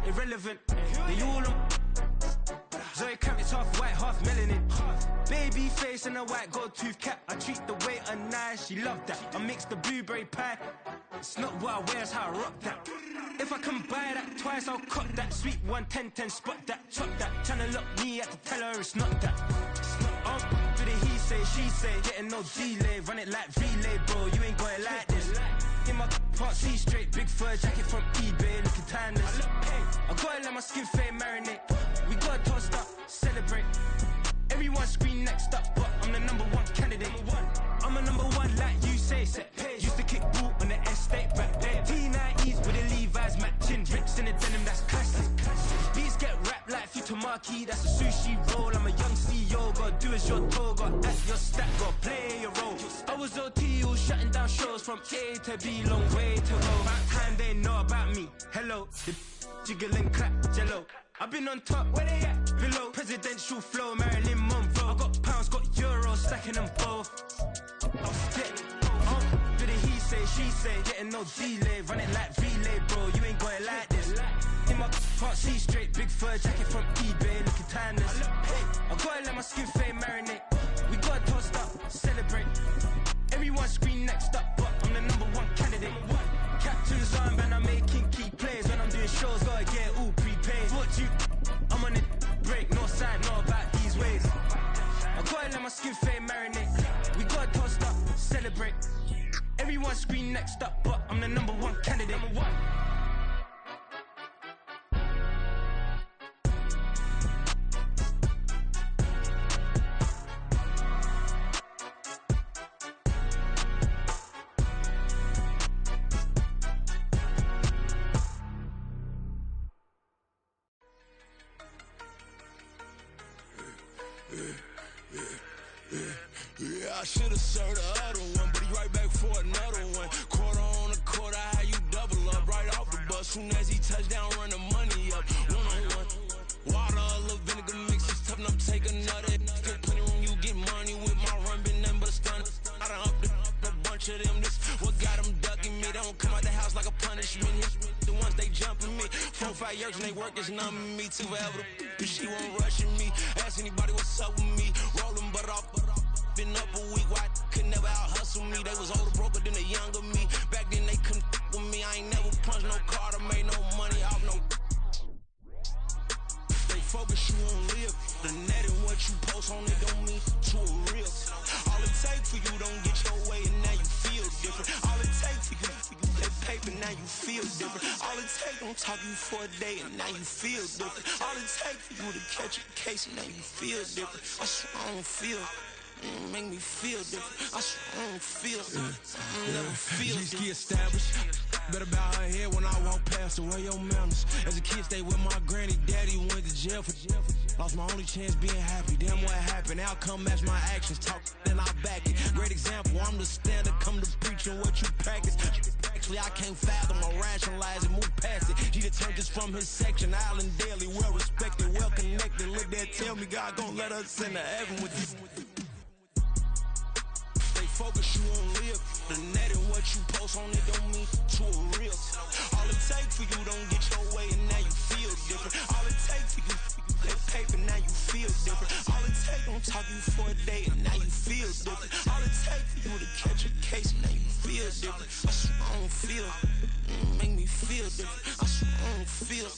irrelevant. They all on Zoe Kravitz, half white, half melanin. Baby face and a white gold tooth cap. I treat the waiter nice, she love that. I mix the blueberry pie. It's not what I wear, it's how I rock that. If I can buy that twice, I'll cut that. Sweet 110, spot that, chop that. Tryna lock me at the tell her it's not that. Do the he say, she say, getting no delay. Run it like relay, bro, you ain't got it like this. In my part C straight, big fur jacket from eBay, looking timeless. I gotta let my skin fade marinate. We gotta toast up, celebrate. Everyone scream next up, but I'm the #1 candidate. I'm a #1 like you say. Used to kick ball on the estate back then. T90s with the Levi's matching. Rips in the denim, that's classic. Beats get wrapped like Futamaki, that's a sushi roll. I'm a young CEO, gotta do as you're told. Gotta act your stack, gotta play your role. I was OT, all shutting down shows from A to B, long way to go. Back time they know about me. Hello, the jiggle and clap, jello. I've been on top, where they at? Below, presidential flow, Marilyn Monroe. I got pounds, got euros, stacking them both. Do the he say, she say, getting no delay. Run it like relay, bro, you ain't got it like this. In my part C straight, big fur jacket from eBay, looking timeless. I gotta let my skin fade marinate. We gotta toast up, celebrate. Everyone scream next up, but I'm the #1 candidate. Captain's armband, I'm making key plays. When I'm doing shows, gotta get all prepaid. What you, I'm on it, break, no side, not about these ways. I gotta let my skin fade marinate. We gotta toast up, celebrate. Everyone scream next up, but I'm the #1 candidate. Yeah, I should've served the other one, but he right back for another one. Quarter on the quarter, how you double up right off the bus. Soon as he touch down, run the money up. One-on-one. Water, a little vinegar mix, it's tough enough to take another. Still plenty room, you get money with my run, been nothing but a stun. I done up a bunch of them. This what got them ducking me. They don't come out the house like a punishment. The ones they jumping me. 4, 5 years and they work is numbing me. Too forever. She won't rushing me. Ask anybody what's up with me. Rolling butt off. Been up a week, why could never out hustle me? They was older, broker than the younger me. Back then they couldn't with me. I ain't never punched no card or made no money off no. They focus, you on live. The net and what you post on it don't mean to a real. All it take for you don't get your way and now you feel different. All it take for you that paper, now you feel different. All it take don't talk you for a day and now you feel different. All it take for you to catch a case and now you feel different. I swear I don't feel. Make me feel different. I swear I don't feel. Never feel different. G-ski established. Better bow her head when I walk past the way your manners. As a kid, stayed with my granny. Daddy went to jail for lost my only chance being happy. Damn, what happened? Outcome match my actions. Talk, then I back it. Great example. I'm the standard. Come to preach on what you practice. Actually, I can't fathom or rationalize and move past it. He turned this from his section. Island Daily, well respected, well connected. Look there, tell me God gon' let us into heaven with this. Focus, you on live. The net and what you post on it don't mean to a real. All it take for you don't get your way and now you feel different. All it take for you that paper, now you feel different. All it take don't talk you for a day and now you feel different. All it take for you to catch a case and now you feel different. I swear I don't feel. Make me feel different. I swear I don't feel.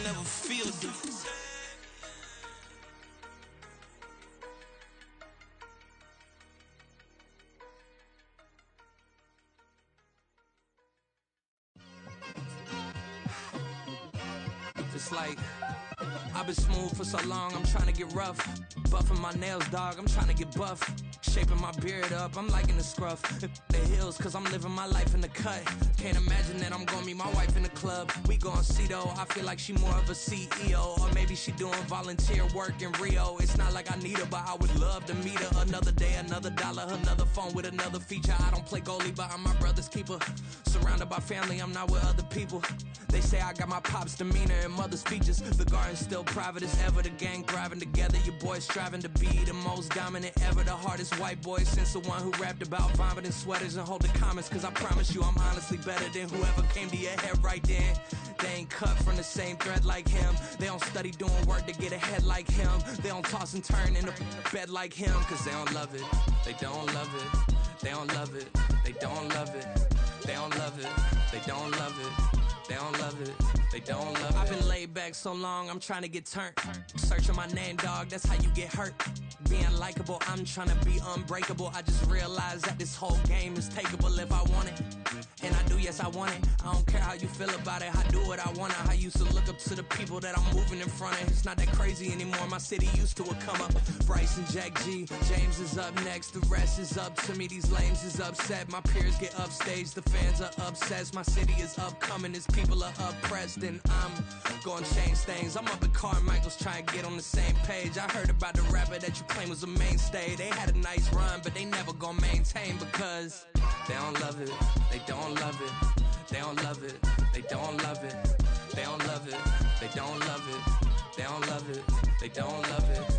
Never feel different. It's like, I've been smooth for so long, I'm trying to get rough. Buffing my nails, dog, I'm trying to get buff. Shaping my beard up, I'm liking the scruff. The hills, cause I'm living my life in the cut. Can't imagine that I'm gonna meet my wife in the club. We gon' see though, I feel like she more of a CEO. Or maybe she doing volunteer work in Rio. It's not like I need her, but I would love to meet her. Another day, another dollar, another phone with another feature. I don't play goalie, but I'm my brother's keeper. Surrounded by family, I'm not with other people. They say I got my pop's demeanor and mother's features. The garden's still private as ever. The gang thriving together. Your boys striving to be the most dominant ever. The hardest white boy since the one who rapped about vomiting sweaters and holding comments. Cause I promise you I'm honestly better than whoever came to your head right then. They ain't cut from the same thread like him. They don't study doing work to get ahead like him. They don't toss and turn in a bed like him. Cause they don't love it, they don't love it. They don't love it, they don't love it. They don't love it, they don't love it. They don't love it, they don't love it. I've been laid back so long, I'm trying to get turned. Searching my name, dog, that's how you get hurt. Being likable, I'm trying to be unbreakable. I just realized that this whole game is takeable if I want it. And I do, yes, I want it. I don't care how you feel about it, I do what I want. I used to look up to the people that I'm moving in front of. It's not that crazy anymore, my city used to come up. Bryce and Jack G, James is up next. The rest is up to me, these lames is upset. My peers get upstaged, the fans are obsessed. My city is upcoming, its people are oppressed. And I'm gonna change things. I'm up at Carmichael's trying to get on the same page. I heard about the rapper that you claim was a mainstay. They had a nice run, but they never gonna maintain because they don't love it, they don't love it, they don't love it, they don't love it, they don't love it, they don't love it, they don't love it, they don't love it.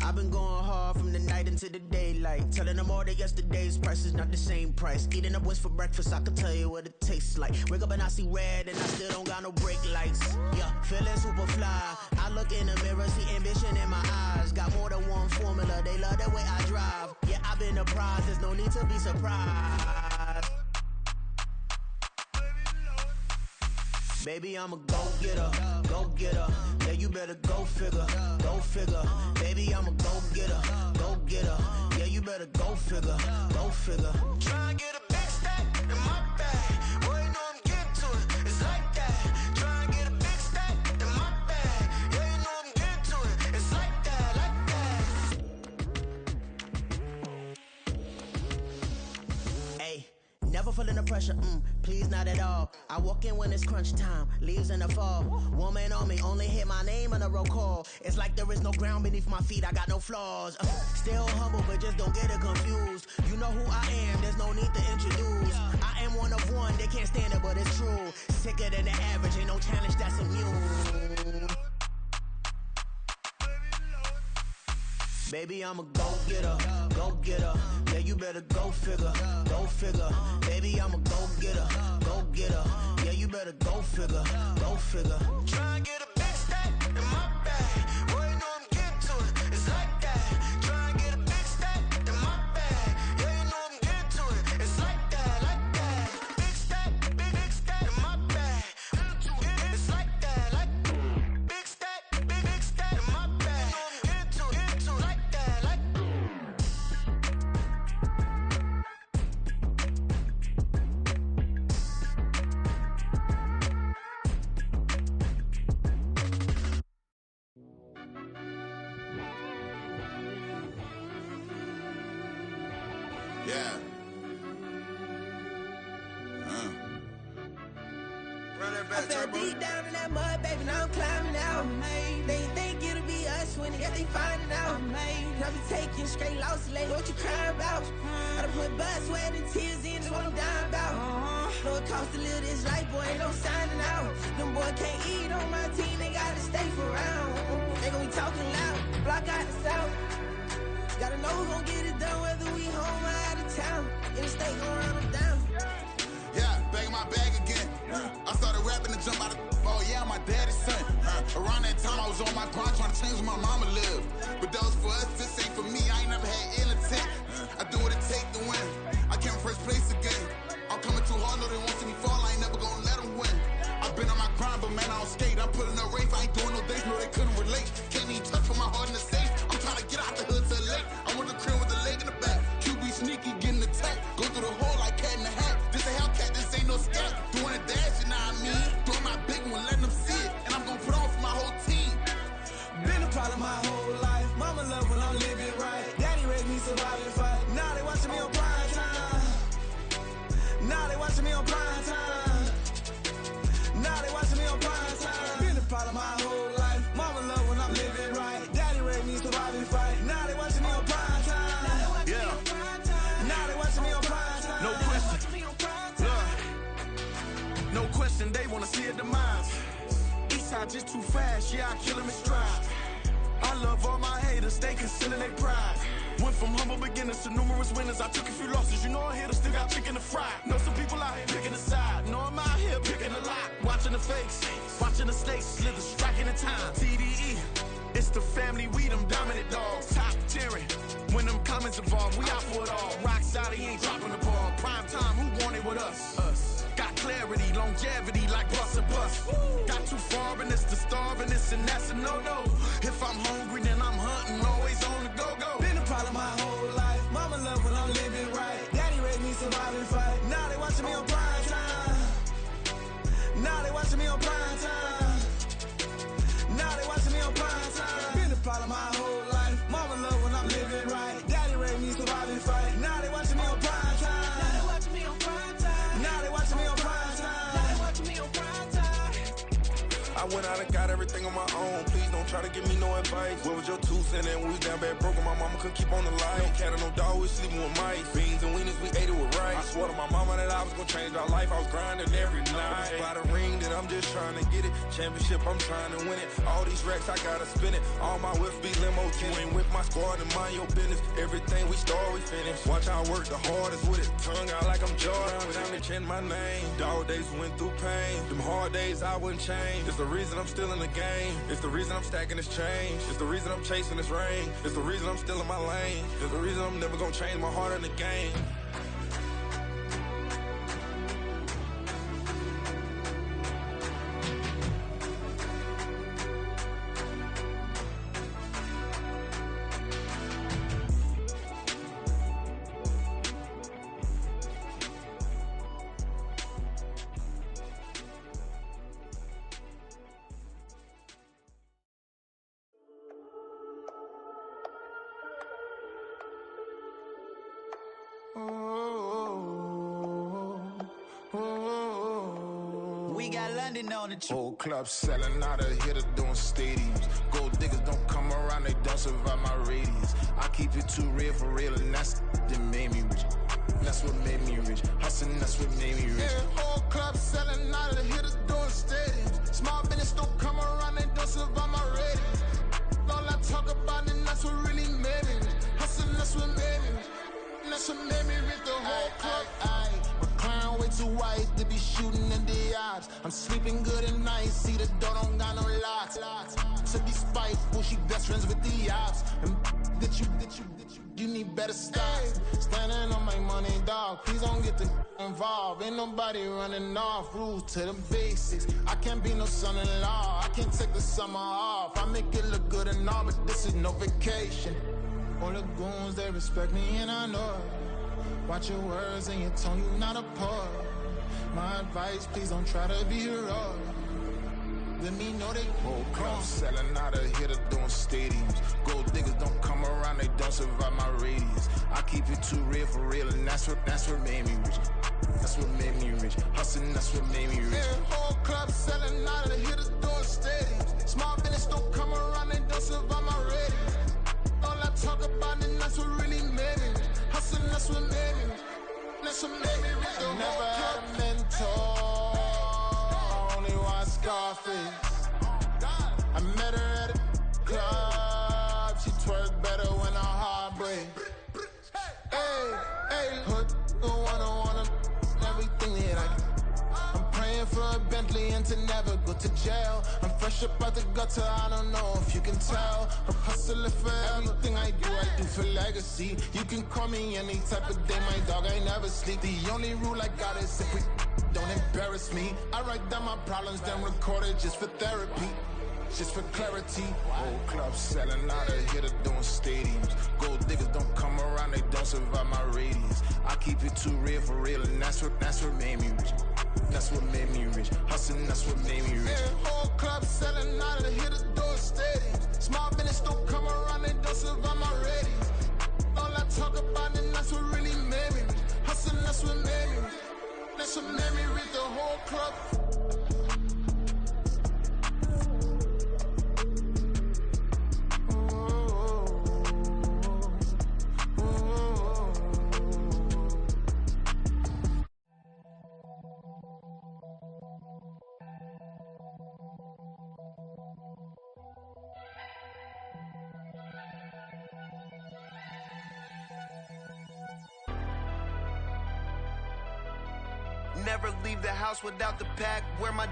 I've been going hard from the night into the daylight, telling them all that yesterday's price is not the same price. Eating up what's for breakfast, I can tell you what it tastes like. Wake up and I see red and I still don't got no brake lights. Yeah, feeling super fly. I look in the mirror, see ambition in my eyes. Got more than one formula, they love the way I drive. Yeah, I've been a prize, there's no need to be surprised. Baby, I'm a go-getter, go-getter. Yeah, you better go figure, go figure. Baby, I'm a go-getter, go-getter. Yeah, you better go figure, go figure. Try and get a big stack in my bag. Boy, you know I'm getting to it, it's like that. Try and get a big stack in my bag. Yeah, you know I'm getting to it, it's like that, like that. Hey, never feeling the pressure, please not at all. I walk in when it's crunch time, leaves in the fall. Woman on me, only hit my name on a roll call. It's like there is no ground beneath my feet, I got no flaws. Still humble, but just don't get it confused. You know who I am, there's no need to introduce. I am one of one, they can't stand it, but it's true. Sicker than the average, ain't no challenge that's immune. Baby, I'm a go-getter, go-getter. Yeah, you better go figure, go figure. Baby, I'm a go-getter, go-getter. Yeah, you better go figure, go figure. Try and get a big stack in my bag. Boy, you know I'm getting to it, it's like that. Try and get a big stack in my bag. Yeah, you know I'm getting to it, it's like that, like that. Big stack in my bag. It's like that, like big stack in my bag. I'm getting to it, like that, like. Yeah. Run that back, I fell Turbo. deep down in that mud, baby, now I'm climbing out. They think it'll be us when they finding out. I be taking straight losses lately, what you crying about? I done put blood, sweat, and tears in, that's what I'm dying about. Know it costs to live this life, boy, ain't no signing out. Them boy can't eat on my team, they gotta stay for round. They gon' be talking loud, block out the south. Gotta know who gon' get it done, whether we home or out of town. In the state, gon' run them down. Yeah, back in my bag again. I started rapping to jump out of. Oh yeah, I'm my daddy's son. Around that time I was on my grind trying to change where my mama lived. But that was for us, this ain't for me. I ain't never had ill intent. I do what it take to win. I came first place again. I'm coming too hard, no they won't see me fall. I ain't never gonna let them win. I've been on my grind, but man I don't skate. I'm putting up race, I ain't doing no days, no they couldn't relate. Can't even touch for my heart in the safe. I'm trying to get out the hood to the lake. I want the crib with the leg in the back. QB sneaky, getting attacked. Go through the hole like cat in the hat. This a Hellcat, this ain't no scat. Doing a dash, you know what I mean? Doing my big one, letting them see it. And I'm gonna put on for my whole team. Been a problem my whole life. Mama love when I'm living right. Daddy raised me survive and fight. Now they watching me on prime time. Now they watching me on prime time. Now they watching me on prime time. Been a problem my whole life. Mama love when I'm living right. Daddy raised me survive and fight. Now they watching me on prime time. Yeah. Now they watching me on prime time. No question. No question, they wanna see a demise. Eastside just too fast, yeah, I kill him in stride. I love all my haters, they concealing their pride. Went from humble beginners to numerous winners. I took a few losses, you know I'm here to still got chicken to fry. Know some people out here picking a side. Know I'm out here picking a lot. Watching the fakes, watching the snakes slither, striking the time. TDE, it's the family, we them dominant dogs. Top tiering, when them comments involved, we out for it all. Rock solid, he ain't dropping the ball. Prime time, who want it with us? Got clarity, longevity like bus and bus. Got too far and it's the starving, this and that's a no-no. If I'm hungry, then I'm hunting, always on the go-go. Been a problem my whole life. Mama love when I'm living right. Daddy raised me survive and fight. Now they watching me on prime time. Now they watching me on prime time. Now they watching me on prime time. Been a problem my whole life. Mama love when I'm living right. Daddy raised me survive and fight. Now they watching me on prime time. Now they watching me on prime time. Now they watching me on prime time. Now they watching me on prime time. I went out and got everything on my own. Please don't try to give me no advice. What was your 2 cents and we was down bad broke and my mama couldn't keep on the light. No cat and no dog, we sleeping with mice. Beans and wieners, we ate it with rice. I swore to my mama that I was gonna change our life. I was grinding every night. By the ring that I'm just trying to get it. Championship, I'm trying to win it. All these racks, I gotta spin it. All my whips be limo tinted. Ain't with my squad and mind your business. Everything we start, we finish. Watch how I work the hardest with it. Tongue out like I'm Jordan. Without me chanting my name. Dog days went through pain. Them hard days I wouldn't change. It's the reason I'm still in the game. It's the reason I'm stacking this change. It's the reason I'm chasing this rain. It's the reason I'm still in my lane. It's the reason I'm never gonna change my heart in the game. We got London on the Whole club selling out of hitter doing stadiums. Gold diggers don't come around, they don't survive my radius. I keep it too real for real, and that's that made me rich. That's what made me rich. Hustling, that's what made me rich. Yeah, whole club selling out of hitters doing stadiums. Small business don't come around, they don't survive my radius. All I talk about, and that's what really made me rich. Hustling, that's what made me rich. And that's what made me rich. The whole club. McLaren way too white to be shooting in the odds. I'm sleeping good at night, see the door don't got no locks. To be spiteful, she best friends with the ops. And you need better stop. Standing on my money, dog. Please don't get the involved. Ain't nobody running off. Rules to the basics. I can't be no son-in-law. I can't take the summer off. I make it look good and all, but this is no vacation. All the goons, they respect me and I know it. Watch your words and your tone, you not a part. My advice, please don't try to be heroic. Let me know they whole club selling out of hitter doing stadiums. Gold diggers don't come around, they don't survive my radius. I keep it too real for real, and that's what made me rich. That's what made me rich. Hustling, that's what made me rich. Yeah, whole club selling out of the hitters doing stadiums. Small business don't come around, they don't survive my radius. All I talk about, and that's what really made me rich. Hustling, that's what made me rich. That's what made me rich. I never had a mentor. I only watch Scarface. I met her at a club. She twerk better when her heart breaks. Hey, hood, wanna everything that I can. I'm praying for a Bentley and to never go to jail. I'm fresh up out the gutter, I don't know if you can tell. I'm hustling for everything I do for legacy. You can call me any type of day, my dog, I never sleep. The only rule I got is if we don't embarrass me. I write down my problems, then record it just for therapy. Just for clarity. Whole club selling out of hitter doing stadiums. Gold diggers don't come around, they don't survive my radius. I keep it too real for real, and that's what made me rich. That's what made me rich. Hustling, that's what made me rich. Yeah, whole club selling out of the hitters doing stadiums. Small business don't come around, they don't survive my radius. All I talk about, and that's what really made me rich. Hustling, that's what made me rich. That's what made me rich. The whole club. Never leave the house without the pack. Where my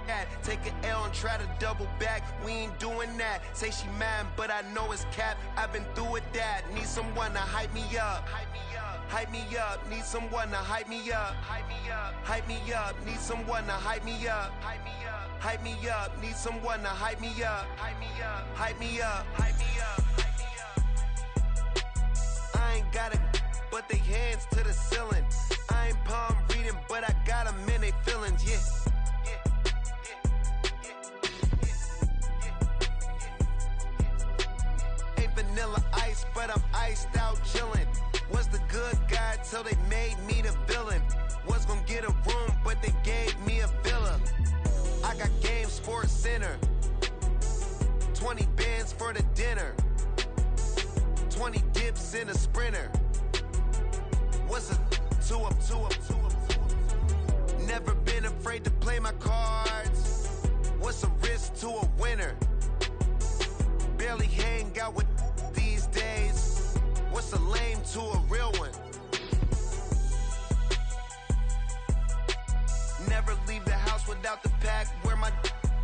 at? Take an L and try to double back. We ain't doing that. Say she mad, but I know it's cap. I've been through with that. Need someone to hype me up. Hype me up. Need someone to hype me up. Hype me up. Need someone to hype me up. Hype me up. Need someone to hype me up. Hype me up. Hype me up. Hype me up. I ain't got it, but they hands to the ceiling. I ain't palm reading, but I got them in they feelings, yeah. Ain't vanilla ice, but I'm iced out chillin'. Was the good guy till they made me the villain. Was gonna get a room, but they gave me a villa. I got Game Sports Center. 20 bands for the dinner. 20 dips in a sprinter. What's a 2 up, 2 up, 2 up, 2 up? Never been afraid to play my cards. What's a risk to a winner? Barely hang out with these days. What's a lame to a real one? Never leave the house without the pack. Where my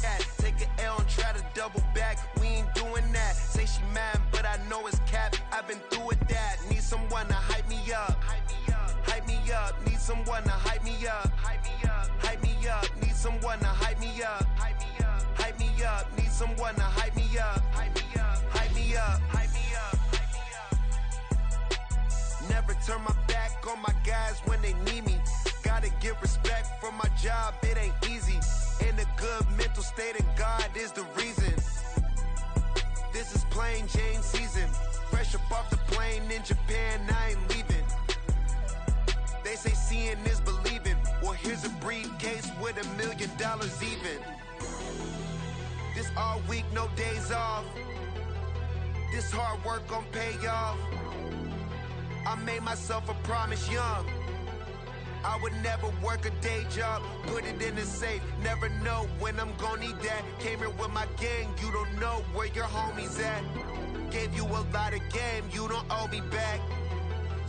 at? Take an L and try to double back. We ain't doing that. Say she mad, but I know it's cap. I've been through with that. Need someone to hype me up. Hype me up. Need someone to hype me up. Hype me up. Need someone to hype me up. Hype me up. Need someone to hype me up. Hype me up. Hype me up. Never turn my back on my guys when they need me. Gotta get respect for my job, it ain't easy. In a good mental state, and God is the reason. This is plain Jane season. Fresh up off the plane in Japan, I ain't leaving. They say seeing is believing. Well, here's a briefcase with $1 million even. This all week, no days off. This hard work gon' pay off. I made myself a promise young. I would never work a day job, put it in the safe. Never know when I'm gon' need that. Came here with my gang, you don't know where your homies at. Gave you a lot of game, you don't owe me back.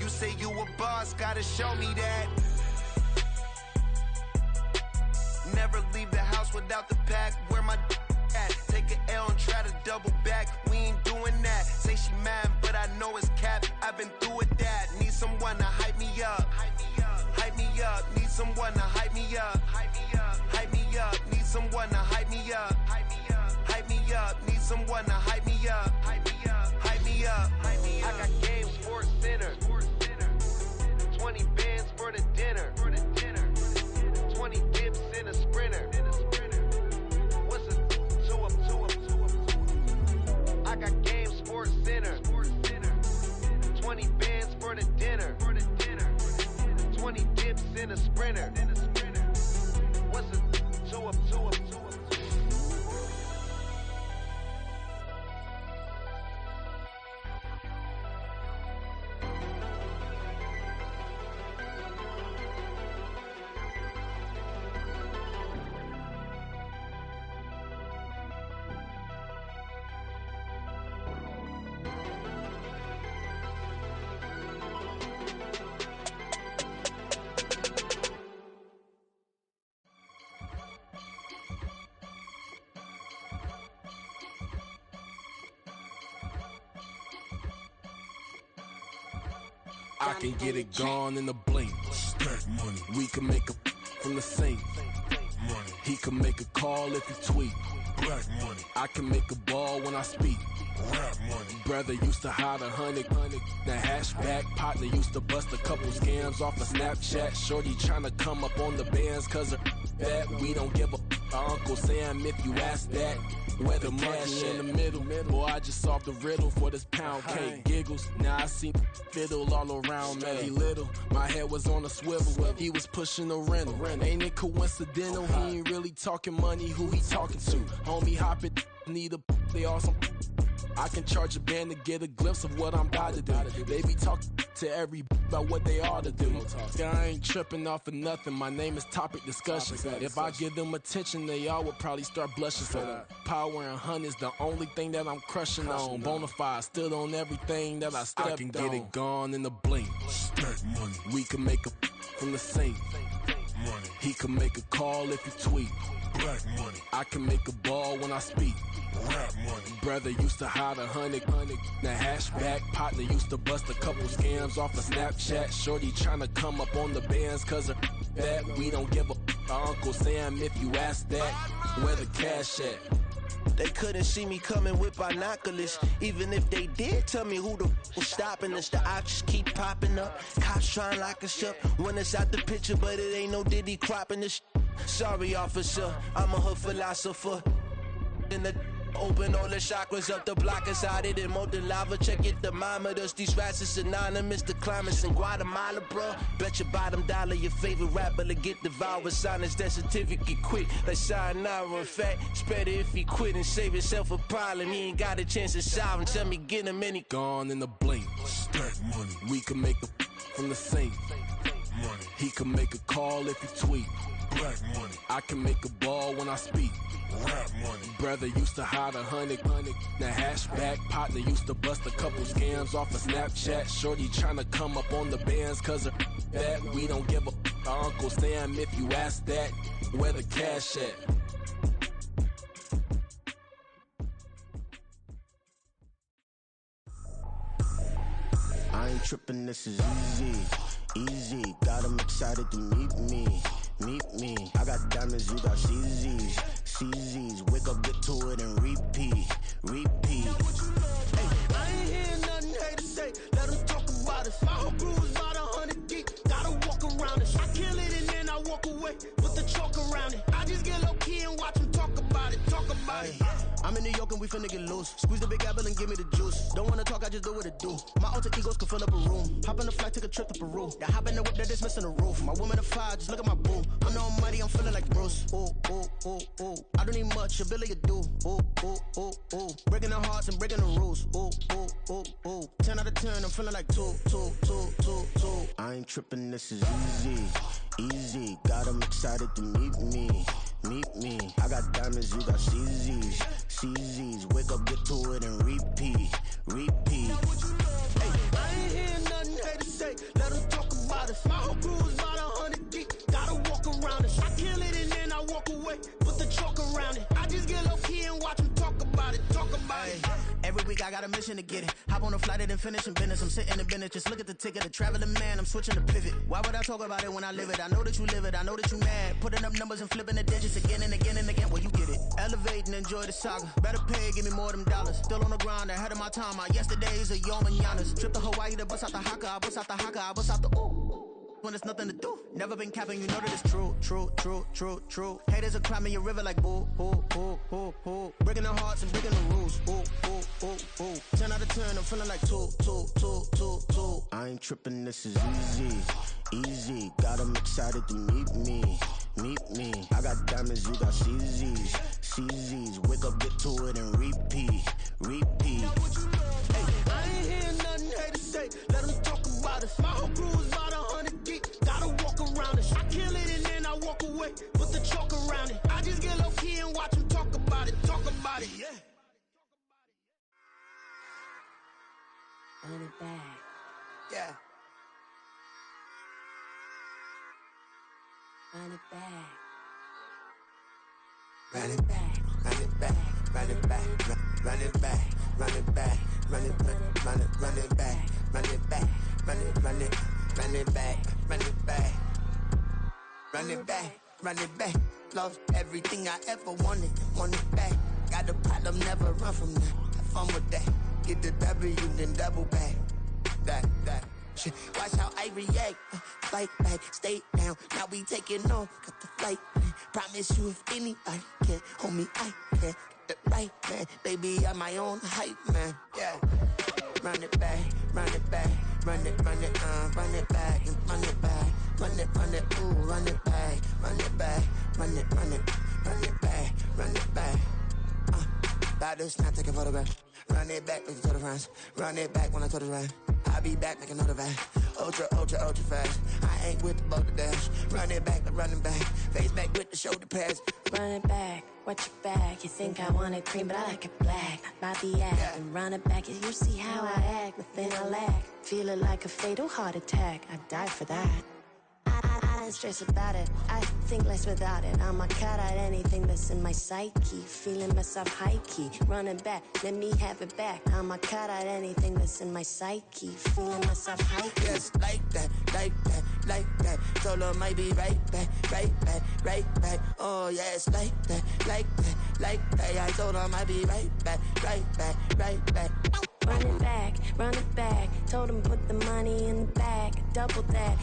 You say you a boss, gotta show me that. Never leave the house without the pack. Where my at? Take an L and try to double back. We ain't doing that. Say she mad, but I know it's cap. I've been through with that. Need someone to hype me up. Hype me up. Need someone to hype me up. Hype me up. Need someone to hype me up. Hype me up. Need someone to hype me up. Hype me up. I got Game Sports Center. 20 bands for the dinner. 20 dips in a sprinter. What's a 2 up, 2 up, 2 up, 2 up? I got Game Sports Center. 20 bands for the dinner. 20 dips in a sprinter. What's a 2 up, 2 up, 2 up, 2 up? I can get it gone in a blink. Stack money. We can make a from the sink. Money. He can make a call if he tweet. Black money. I can make a ball when I speak. Rap money. Brother used to hide 100. The hashback partner used to bust a couple scams off of Snapchat. Shorty tryna come up on the bands cause of that. We don't give a Uncle Sam if you ask that. Where the cash in the middle. Boy, I just solved the riddle for this pound cake. Giggles, now I see fiddle all around me. He little, my head was on a swivel. He was pushing a rental. Ain't it coincidental? He ain't really talking money, who he talking to? Homie hopping, need a they awesome. I can charge a band to get a glimpse of what I'm about to do. They be talking to every about what they ought to do. Yeah, I ain't tripping off of nothing. My name is Topic Discussion. If I give them attention, they all would probably start blushing. So power and hunt is the only thing that I'm crushing on. Bonafide stood on everything that I stepped on. I can get it gone in a blink. Stack money. We can make a from the sink. money. He can make a call if he tweet. Black money. I can make a ball when I speak. Rap money. Brother used to hide 100 the hashback. Partner used to bust a couple scams off of Snapchat. Shorty tryna come up on the bands cause of that. We don't give a Uncle Sam if you ask that. Where the cash at? They couldn't see me coming with binoculars. Even if they did, tell me who the was stopping us. The options keep popping up. Cops trying to lock us up. When it's out the picture, but it ain't no Diddy cropping this. Sorry, officer, I'm a hood philosopher. In the open all the chakras up the block inside it and molten lava. Check it, thermometers. These rats is synonymous. The climates in Guatemala, bro. Bet your bottom dollar your favorite rapper to get devoured. Sign his death certificate quick. Like sayonara. In fact, it's better if he quit and save himself a problem. He ain't got a chance to solve him. Tell me get him any gone in the blink. Stack money. We can make a from the sink. Money. He can make a call if he tweet. Black money. I can make a ball when I speak. Rap money. Brother used to hide 100 the hashback. Partner used to bust a couple scams off of Snapchat. Shorty tryna come up on the bands cause of that. We don't give a Uncle Sam if you ask that. Where the cash at? I ain't tripping, this is easy. Easy, got 'em excited to meet me. Meet me. I got diamonds, you got CZs. CZs, wake up, get to it and repeat. Repeat. Hey, I ain't hearing nothing hate to say. Let them talk about us. My whole crew is about 100 deep. Gotta walk around it. I kill it and then I walk away. Put the chalk around it. I just get low key and watch them talk about it. Talk about it. I'm in New York and we finna get loose. Squeeze the big apple and give me the juice. Don't wanna talk, I just do what it do. My alter egos can fill up a room. Hop on the flight, take a trip to Peru. Yeah, hop in the whip, that is missing the roof. My woman a fire, just look at my boo. I'm no money, I'm feeling like Bruce. Ooh, ooh, ooh, ooh. I don't need much, ability to do. Ooh, ooh, ooh, ooh. Breaking the hearts and breaking the rules. Ooh, ooh, ooh, ooh. 10 out of 10, I'm feeling like 2. I ain't tripping, this is easy. Easy, got 'em excited to meet me. Meet me. I got diamonds, you got CZs. CZs, wake up, get to it and repeat. Repeat. Hey, I ain't hearing nothing hate to say. Let them talk about us. My whole crew is about 100 deep. Gotta walk around us. I kill it and then I walk away. Put the chalk around it. I just get low key and watch them talk about it. Talk about it. Every week I got a mission to get it. Hop on a flight and then finish in business. I'm sitting in business. Just look at the ticket. A traveling man, I'm switching to pivot. Why would I talk about it when I live it? I know that you live it. I know that you mad. Putting up numbers and flipping the digits again and again and again. Well, you get it. Elevate and enjoy the saga. Better pay, give me more than dollars. Still on the grind, ahead of my time. My yesterdays are yo mananas. Trip to Hawaii to bust out the haka. I bust out the haka. I bust out the ooh. When there's nothing to do. Never been capping, you know that it's true. True. Haters are climbing your river like boo. Breaking the hearts and breaking the rules. Ooh. 10 out of 10, I'm feeling like 2. I ain't tripping, this is easy. Easy, got 'em excited to meet me. Meet me. I got diamonds, you got CZs. CZs, wake up, get to it and repeat. Repeat. Hey, I ain't hearing nothing hate to say. Let them talk about us. My whole crew is about 100 deep. Gotta walk around us. I kill it and then I walk away. Put the chalk around it. I just get low key and watch them talk about it. Talk about it, yeah. Run it back. Yeah. Run it back. Run it back, run it back, run it back, run it back, run it back, run it back, run it back, run it back, run it back, run it back, run it back, run it back. Lost everything I ever wanted, want it back. Got a problem, never run from that. Have fun with that. Get the W, then double back. That. Shit. Watch how I react. Fight back, stay down. Now we taking off, got the flight. Promise you if anybody can hold me, I can get it right, man. Baby, I'm my own hype, man. Yeah. Run it back, run it back, run it back, and run it back, run it, ooh, run it back, run it back, run it back, run it back. About to snap, take a photograph. Run it back, listen to the friends. Run it back when I told it right. I'll be back, make another back. Ultra fast. I ain't with the boat to dash. Run it back, running back. Face back with the shoulder pads. Run it back, watch your back. You think I want it cream, but I like it black. Not the act. Yeah. And run it back, you see how I act. Within I lack. Feel it like a fatal heart attack. I'd die for that. I don't stress about it. I think less without it. I'ma cut out anything that's in my psyche. Feeling myself high key. Running back, let me have it back. I'ma cut out anything that's in my psyche. Feeling myself high key. Yes, like that, like that, like that. Told her might be right back, right back, right back. Oh yes, like that, like that, like that. I told her might be right back, right back, right back. Run it back, run it back. Told him put the money in the bag, double that.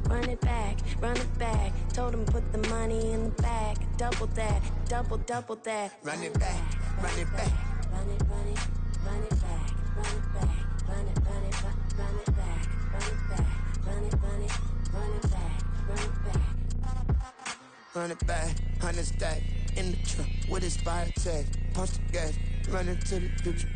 Run it back, run it back. Told him put the money in the bag, double that, double that. Run it back, run it back. Run it, run it, run it back, run it back, run it, run it, run it back, run it back, run it, run it, run it back, run it back. Run it back, 100 stack in the truck with his fire tag. Punch the gas, run into the future.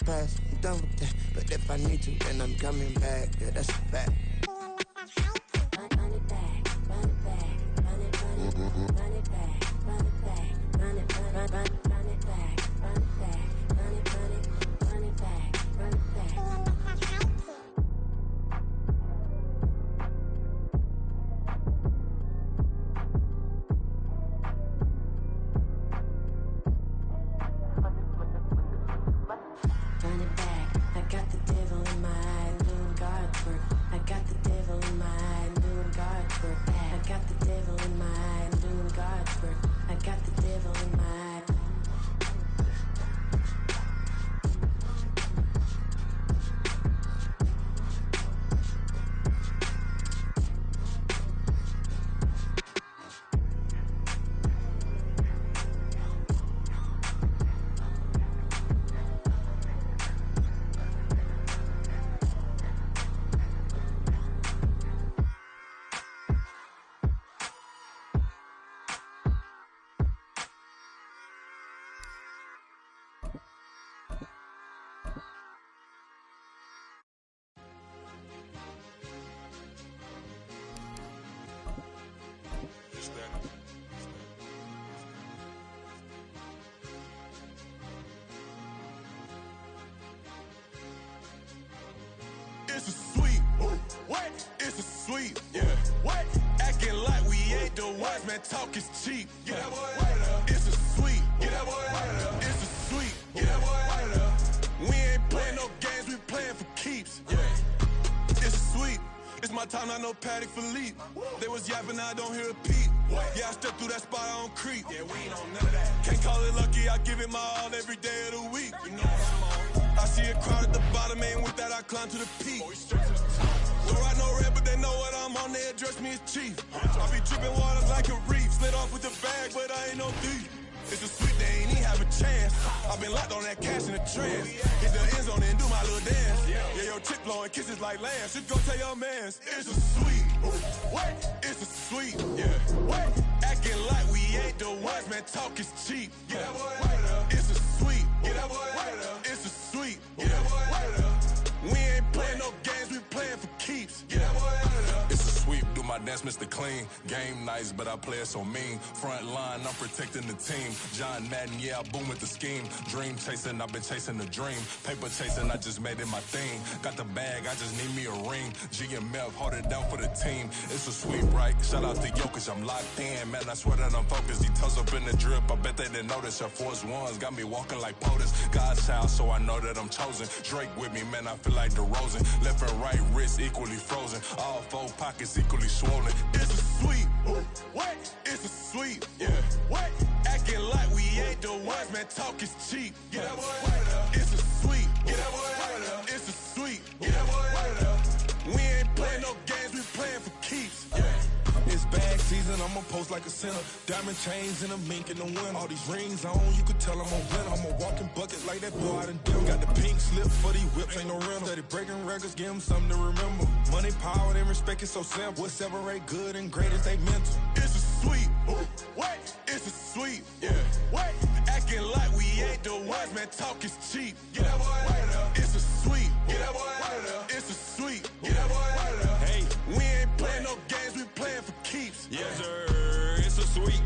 Past, I'm done with that. But if I need to, then I'm coming back. Yeah, that's a fact. Run it back, run it back, run it, run it, run it back, run it back, run it, run it back, run it back, run it, run it, run it back, run it back. Run it back, I got the devil in my eye, doing God's work. I got the devil in my eye, doing God's work. I got the devil in my eye, doing God's work. I got the devil in my eye. It's a sweet, what? It's a sweet, yeah. What? Acting like we ain't the ones, man. Talk is cheap. Get that boy out of there. It's a sweet, get that boy out of there. It's a sweet, get that boy out of there. We ain't playing no games, we playing for keeps. Yeah. It's sweet. It's my time, I know Patty Philippe. They was yapping, I don't hear a peep. Yeah, I step through that spot, I don't creep. Yeah, we ain't on none of that. Can't call it lucky, I give it my all every day of the week. You know what I'm on. I see a crowd at the bottom, and with that I climb to the peak. Don't ride no red, but they know what I'm on, they address me as chief. I be dripping water like a reef, slid off with the bag, but I ain't no thief. It's a sweet, they ain't even have a chance. I've been locked on that cash in the trance. Hit the end zone and do my little dance. Yeah, your chick blowing kisses like lambs. Just go tell your mans. It's a sweet. What? It's a sweet. Yeah. What? Acting like we ain't the ones, man. Talk is cheap. Get that boy out of there. It's a sweet. Get that boy out of there. It's a sweet. Get that boy out of there. We ain't playing no games, we playing for keeps. Get that boy out of there. It's a sweep, do my dance, Mr. Clean. Game nice, but I play it so mean. Front line, I'm protecting the team. John Madden, yeah, I boom with the scheme. Dream chasing, I've been chasing the dream. Paper chasing, I just made it my thing. Got the bag, I just need me a ring. GMF, hold it down for the team. It's a sweep, right? Shout out to Jokic, I'm locked in. Man, I swear that I'm focused. He toes up in the drip, I bet they didn't notice. Your Force Ones got me walking like POTUS. God's child, so I know that I'm chosen. Drake with me, man, I feel like DeRozan. Left and right wrist equally frozen. All four pockets equally swollen. It's a sweet. What? It's a sweet. Yeah. What? Acting like we ain't the ones, man. Talk is cheap. Get that boy out of there. It's a sweet. Get that boy out of there. It's a sweet. Get that boy out of there. We ain't playing no games, we playing for keeps. Yeah. It's bag season, I'ma post like a sinner. Diamond chains and a mink in the wind. All these rings on, you could tell I'm a winner. I'm a walking bucket like that boy I done did. Got the pink slip for these whips, ain't no rental. Steady breaking records, give them something to remember. Money, power, and respect is so simple. What separate good and great is they mental. It's a sweet. What? It's a sweet. Yeah. What? Acting like we ain't the ones, man. Talk is cheap. Get that boy out of there. It's a sweet. Get that boy out of there. It's a sweet. Get that boy out of there. Hey, we ain't playing no games, we playing for keeps. Yes, sir. It's a sweet.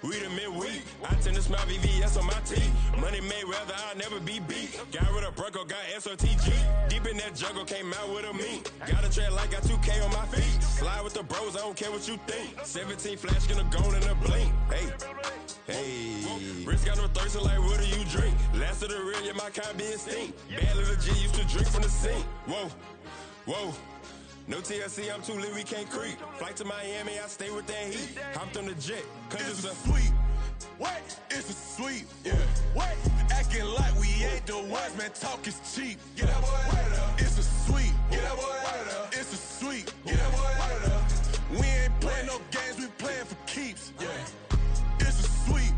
We the midweek. I tend to smile VVS on my teeth. Money made rather I'll never be beat. Got rid of Bronco, got SOTG. Deep in that jungle, came out with a meat. Got a tread like got 2K on my feet. Slide with the bros, I don't care what you think. 17 flash gonna go in a blink. Hey, wrist got no thirst, like what do you drink? Last of the real, yeah, my kind be extinct. Bad little G used to drink from the sink. Whoa. No TLC, I'm too lit, we can't creep. Flight to Miami, I stay with that heat. Hopped on the jet, cause it's a sweet. What? It's a sweet. Yeah. What? Acting like we ain't the ones, man. Talk is cheap. Get that boy out of there. It's a sweet. Get that boy out of there. It's a sweet. Get that boy out of there. We ain't playing no games, we playing for keeps. Yeah. It's a sweet.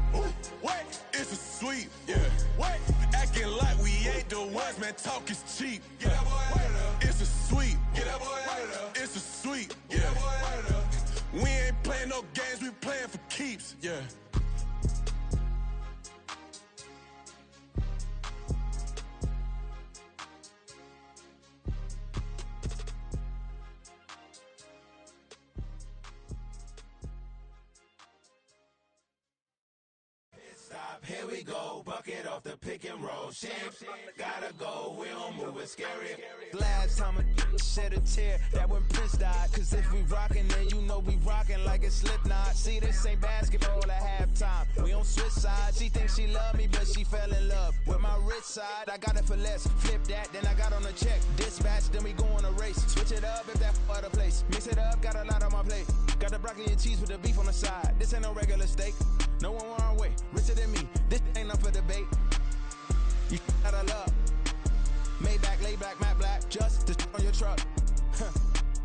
What? It's a sweet. Yeah. What? Acting like we ain't the ones, man. Talk is cheap. Get that boy out of there. It's a sweet. Get that boy out of there. It's a sweet. Get that boy out of there. We ain't playing no games, we playing for keeps. Yeah. Here we go, bucket off the pick and roll. Shit, gotta go, we don't move it scary. Last time a shed a tear, that when Prince died. Cause if we rockin', then you know we rockin' like a Slipknot. See, this ain't basketball at halftime. We on switch sides. She thinks she love me, but she fell in love with my rich side. I got it for less, flip that, then I got on a check. Dispatch, then we go on a race. Switch it up if that other place. Mix it up, got a lot on my plate. Got the broccoli and cheese with the beef on the side. This ain't no regular steak. No one wrong way, richer than me. This ain't up for debate. You out of luck. Maybach, lay back, matte black, just the on your truck.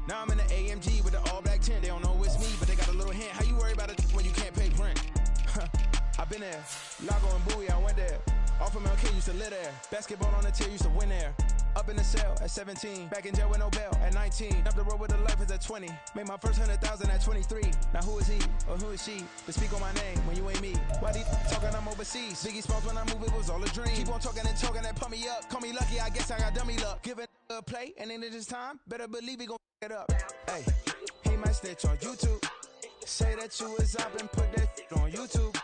Now I'm in the AMG with the all black tint. They don't know it's me, but they got a little hint. How you worry about it when you can't pay rent? I been there. Lago and Bowie, I went there. Off of MLK, used to live there. Basketball on the tier, used to win there. Up in the cell at 17. Back in jail with no bail at 19. Up the road with the life is at 20. Made my first 100,000 at 23. Now who is he or who is she to speak on my name when you ain't me? Why they talking I'm overseas? Biggie Smalls when I move, it was all a dream. Keep on talking and pump me up. Call me lucky, I guess I got dummy luck. Give it a play and then it's time. Better believe he gon' it up. Hey, he might snitch on YouTube. Say that you was up and put that on YouTube.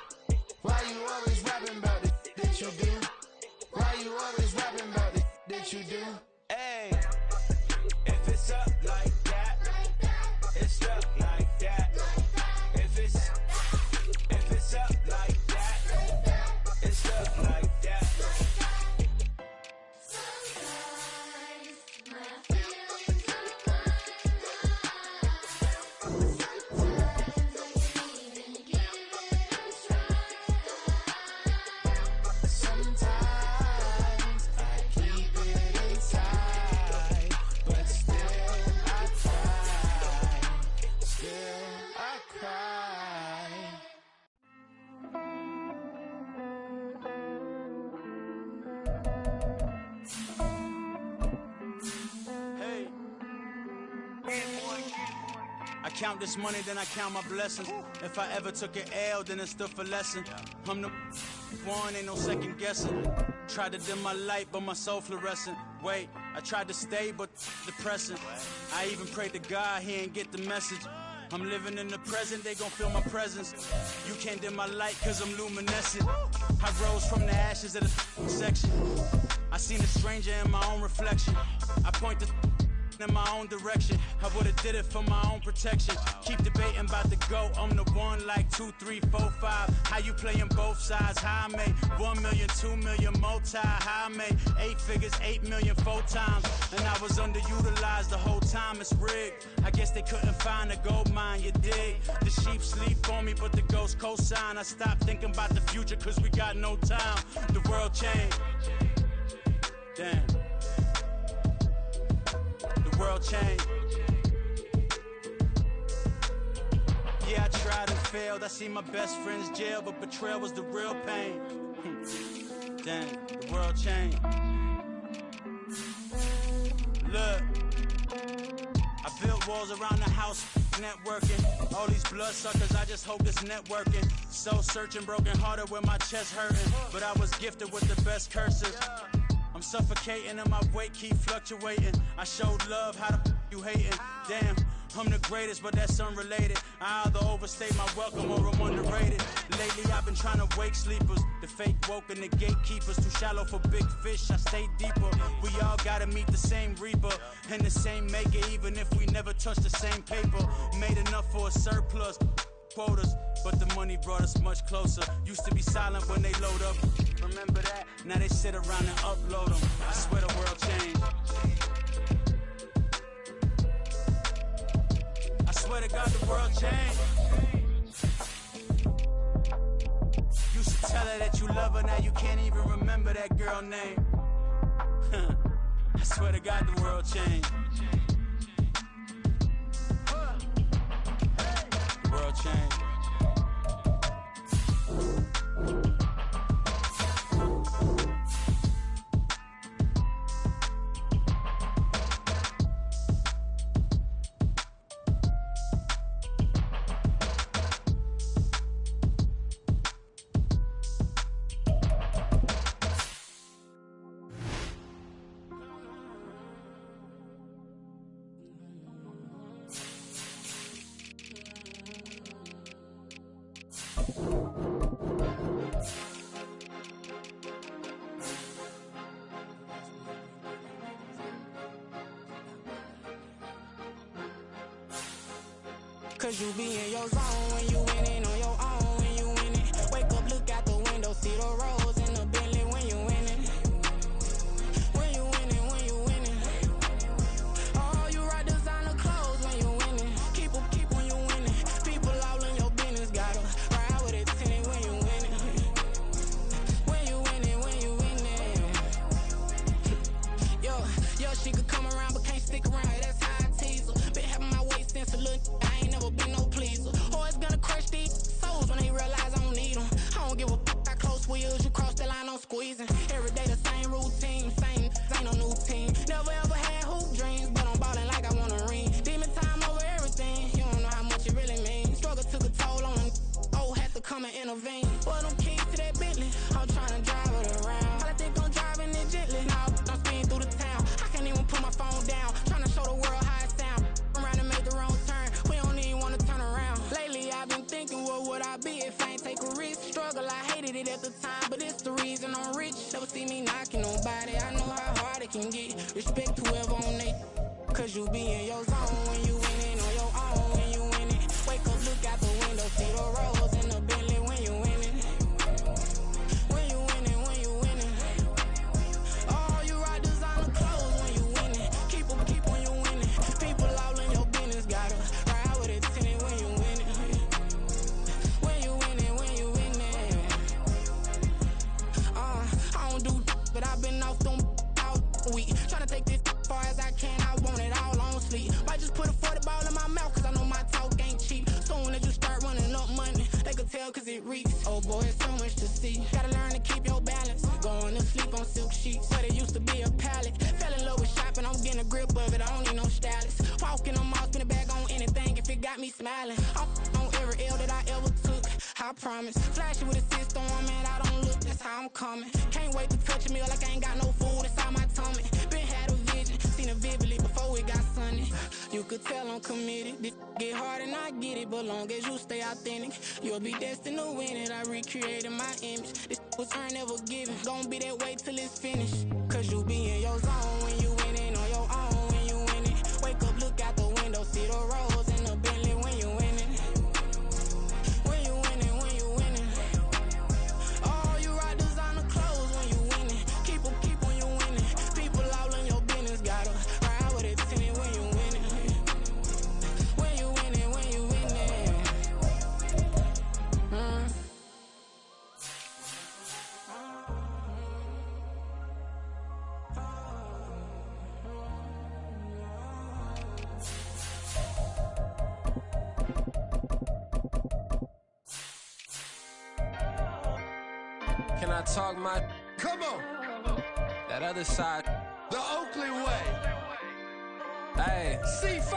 Why you always rapping about it that you do? Why you always rapping about it that you do? Hey, if it's up like that, it's stuck like that. If it's up like that, it's stuck like that. I count this money, then I count my blessings. If I ever took an L, then it stood for lesson. I'm the one, ain't no second guessing. Tried to dim my light, but my soul fluorescent. Wait, I tried to stay, but depressing. I even prayed to God, he ain't get the message. I'm living in the present, they gon' feel my presence. You can't dim my light, cause I'm luminescent. I rose from the ashes of the section. I seen a stranger in my own reflection. I point the in my own direction. I would've did it for my own protection. Keep debating about the GOAT. I'm the one like 2, 3, 4, 5. How you playing both sides? How I made 1 million, 2 million, multi. How I made 8 figures, 8 million, 4 times. And I was underutilized the whole time. It's rigged. I guess they couldn't find a gold mine, you dig? The sheep sleep on me, but the ghost co-sign. I stopped thinking about the future cause we got no time. The world changed. Damn. World change. Yeah, I tried and failed. I see my best friends jail, but betrayal was the real pain. Damn, the world changed. Look, I built walls around the house, networking. All these bloodsuckers, I just hope it's networking. Soul searching, broken hearted with my chest hurting. But I was gifted with the best curses. I'm suffocating and my weight keep fluctuating. I showed love, how the you hating? Damn, I'm the greatest, but that's unrelated. I either overstay my welcome or I'm underrated. Lately I've been trying to wake sleepers. The fake woke and the gatekeepers. Too shallow for big fish, I stay deeper. We all gotta meet the same reaper and the same maker, even if we never touch the same paper. Made enough for a surplus. Quotas, but the money brought us much closer. Used to be silent when they load up. Remember that? Now they sit around and upload them. I swear the world changed. I swear to God the world changed. You should tell her that you love her. Now you can't even remember that girl name. I swear to God the world changed. The world changed. Cause you be in your zone when you winning on your own when you winning. Wake up, look out the window, see the rose in the Bentley when you winning. When you winning, when you winning. Oh, you rock designer clothes when you winning. Keep when you winning. People all in your business, gotta ride with it tinted when you winning. When you winning, when you winning. Yo, she could come around but can't stick around. That's how I tease her. Been having my waist since a little. I ain't never been no pleaser. Always gonna crush these souls when they realize I don't need them. I don't give a f*** how close wheels. You cross the line, I'm squeezing. Every day the same routine, same, ain't no new team. Never ever had hoop dreams, but I'm ballin' like I want a ring. Demon time over everything, you don't know how much it really means. Struggle took a toll on them, had to come and intervene. Boy, them keys to that Bentley, I'm tryna drive it around. I think I'm driving it gently, now I'm speeding through the town. I can't even put my phone down, tryna show the world how it sound. Around and make the wrong turn, we don't even wanna turn around. Lately I've been thinking, what would I be if I ain't take a risk? Struggle, I hated it at the time, but it's the reason I'm rich. Never see me knocking nobody, I know how hard it can get. Respect whoever on they, cause you be in your zone when you winning on your own when you winning. Wake up, look out the window, see the rose in the Bentley when you winning. When you winning, when you winning. Oh, you rock designer clothes when you winning. Keep when you winning. People all in your business, gotta ride with it tinted when you winning. When you winning, when you winning. I don't do but I've been off them all week. Tryna take this far as I can, I want it all on sleep. Might just put a 40 ball in my mouth, cause I know my talk ain't cheap. Soon as you start running up money, they can tell cause it reeks. Oh boy, it's so much to see. Gotta learn to keep your balance. Going to sleep on silk sheets, but it used to be a pallet. Fell in love with shopping, I'm getting a grip of it, I don't need no stylist. Walking on mouth, spin a bag on anything if it got me smiling. I'm on every L that I ever took, I promise. Flashy with a system on, man, I don't look, that's how I'm coming. Can't wait to touch a meal like I ain't got no food inside my tummy. Been had a vision, seen it vividly before it got sunny. You could tell I'm committed. This get hard and I get it, but long as you stay authentic, you'll be destined to win it. I recreated my image. This was earned, never given. Gonna be that way till it's finished. Cause you be in your zone when you winning on your own when you winning. Wake up, look out the window, see the rose in the Bentley when you winning. When you winning, when you winning. Oh, you rock designer clothes when you winning. Keep when you winning. People all in your business, gotta ride with it tinted when you winning. When you winning, when you winning. Can I talk my? Come on. That other side. The Oakley way. Hey. C5.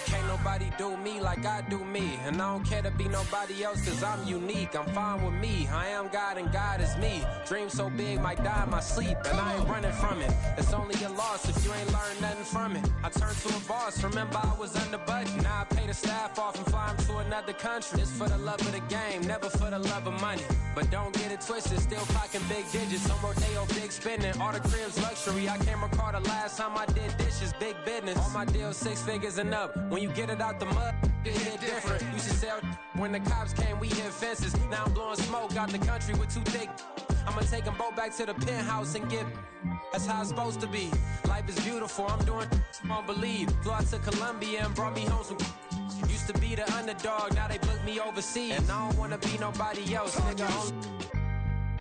Can't nobody do me like I do me. And I don't care to be nobody else cause I'm unique. I'm fine with me. I am God and God is me. Dream so big might die in my sleep. And I ain't running from it. It's only a loss if you ain't learned nothing from it. I turned to a boss. Remember I was under budget. Now I pay the staff off and fly them to another another country. It's for the love of the game, never for the love of money. But don't get it twisted, still pocking big digits. On Rodeo, big spending, all the cribs luxury. I can't recall the last time I did dishes, big business. All my deals 6 figures and up. When you get it out the mud, it hit different. Used to sell when the cops came, we hit fences. Now I'm blowing smoke out the country with 2 thick. I'ma take them both back to the penthouse and get. That's how it's supposed to be. Life is beautiful, I'm doing won't believe. Flew out to Colombia and brought me home some. Used to be the underdog, now they book me overseas. And I don't wanna be nobody else, nigga.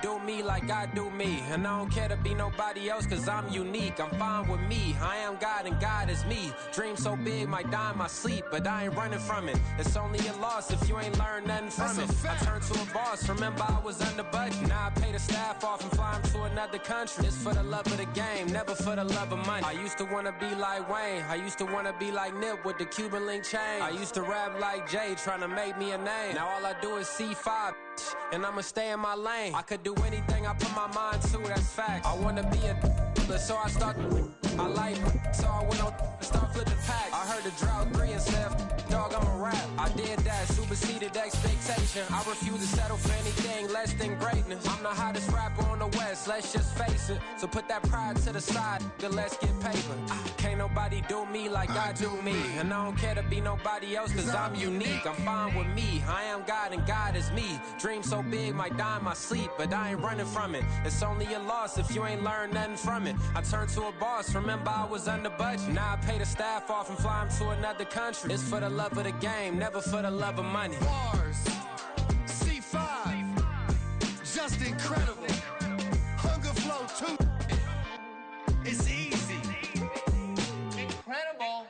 Do me like I do me. And I don't care to be nobody else, cause I'm unique. I'm fine with me, I am God and God is me. Dream so big, might die in my sleep, but I ain't running from it. It's only a loss if you ain't learned nothing from it. I turned to a boss, remember I was under budget. Now I pay the staff off and fly them to another country. It's for the love of the game, never for the love of money. I used to wanna be like Wayne, I used to wanna be like Nip with the Cuban link chain. I used to rap like Jay, trying to make me a name. Now all I do is C5, and I'ma stay in my lane. I could do anything I put my mind to, that's fact. I wanna be a so I start. I like, so I went on start flipping packs. I heard the drought 3 and said, dog, I'm a rap. I did that, superseded expectation. I refuse to settle for anything less than greatness. I'm the hottest rapper on the West, let's just face it. So put that pride to the side, then let's get paper. Can't nobody do me like I do me. And I don't care to be nobody else, cause I'm unique. I'm fine with me, I am God and God is me. Dream so big, might die in my sleep, but I ain't running from it. It's only a loss if you ain't learned nothing from it. I turned to a boss, remember I was under budget. Now I pay the staff off and fly them to another country. It's for the love of the game, never for the love of money. Bars, C5, just incredible. Hunger Flow 2, it's easy. Incredible.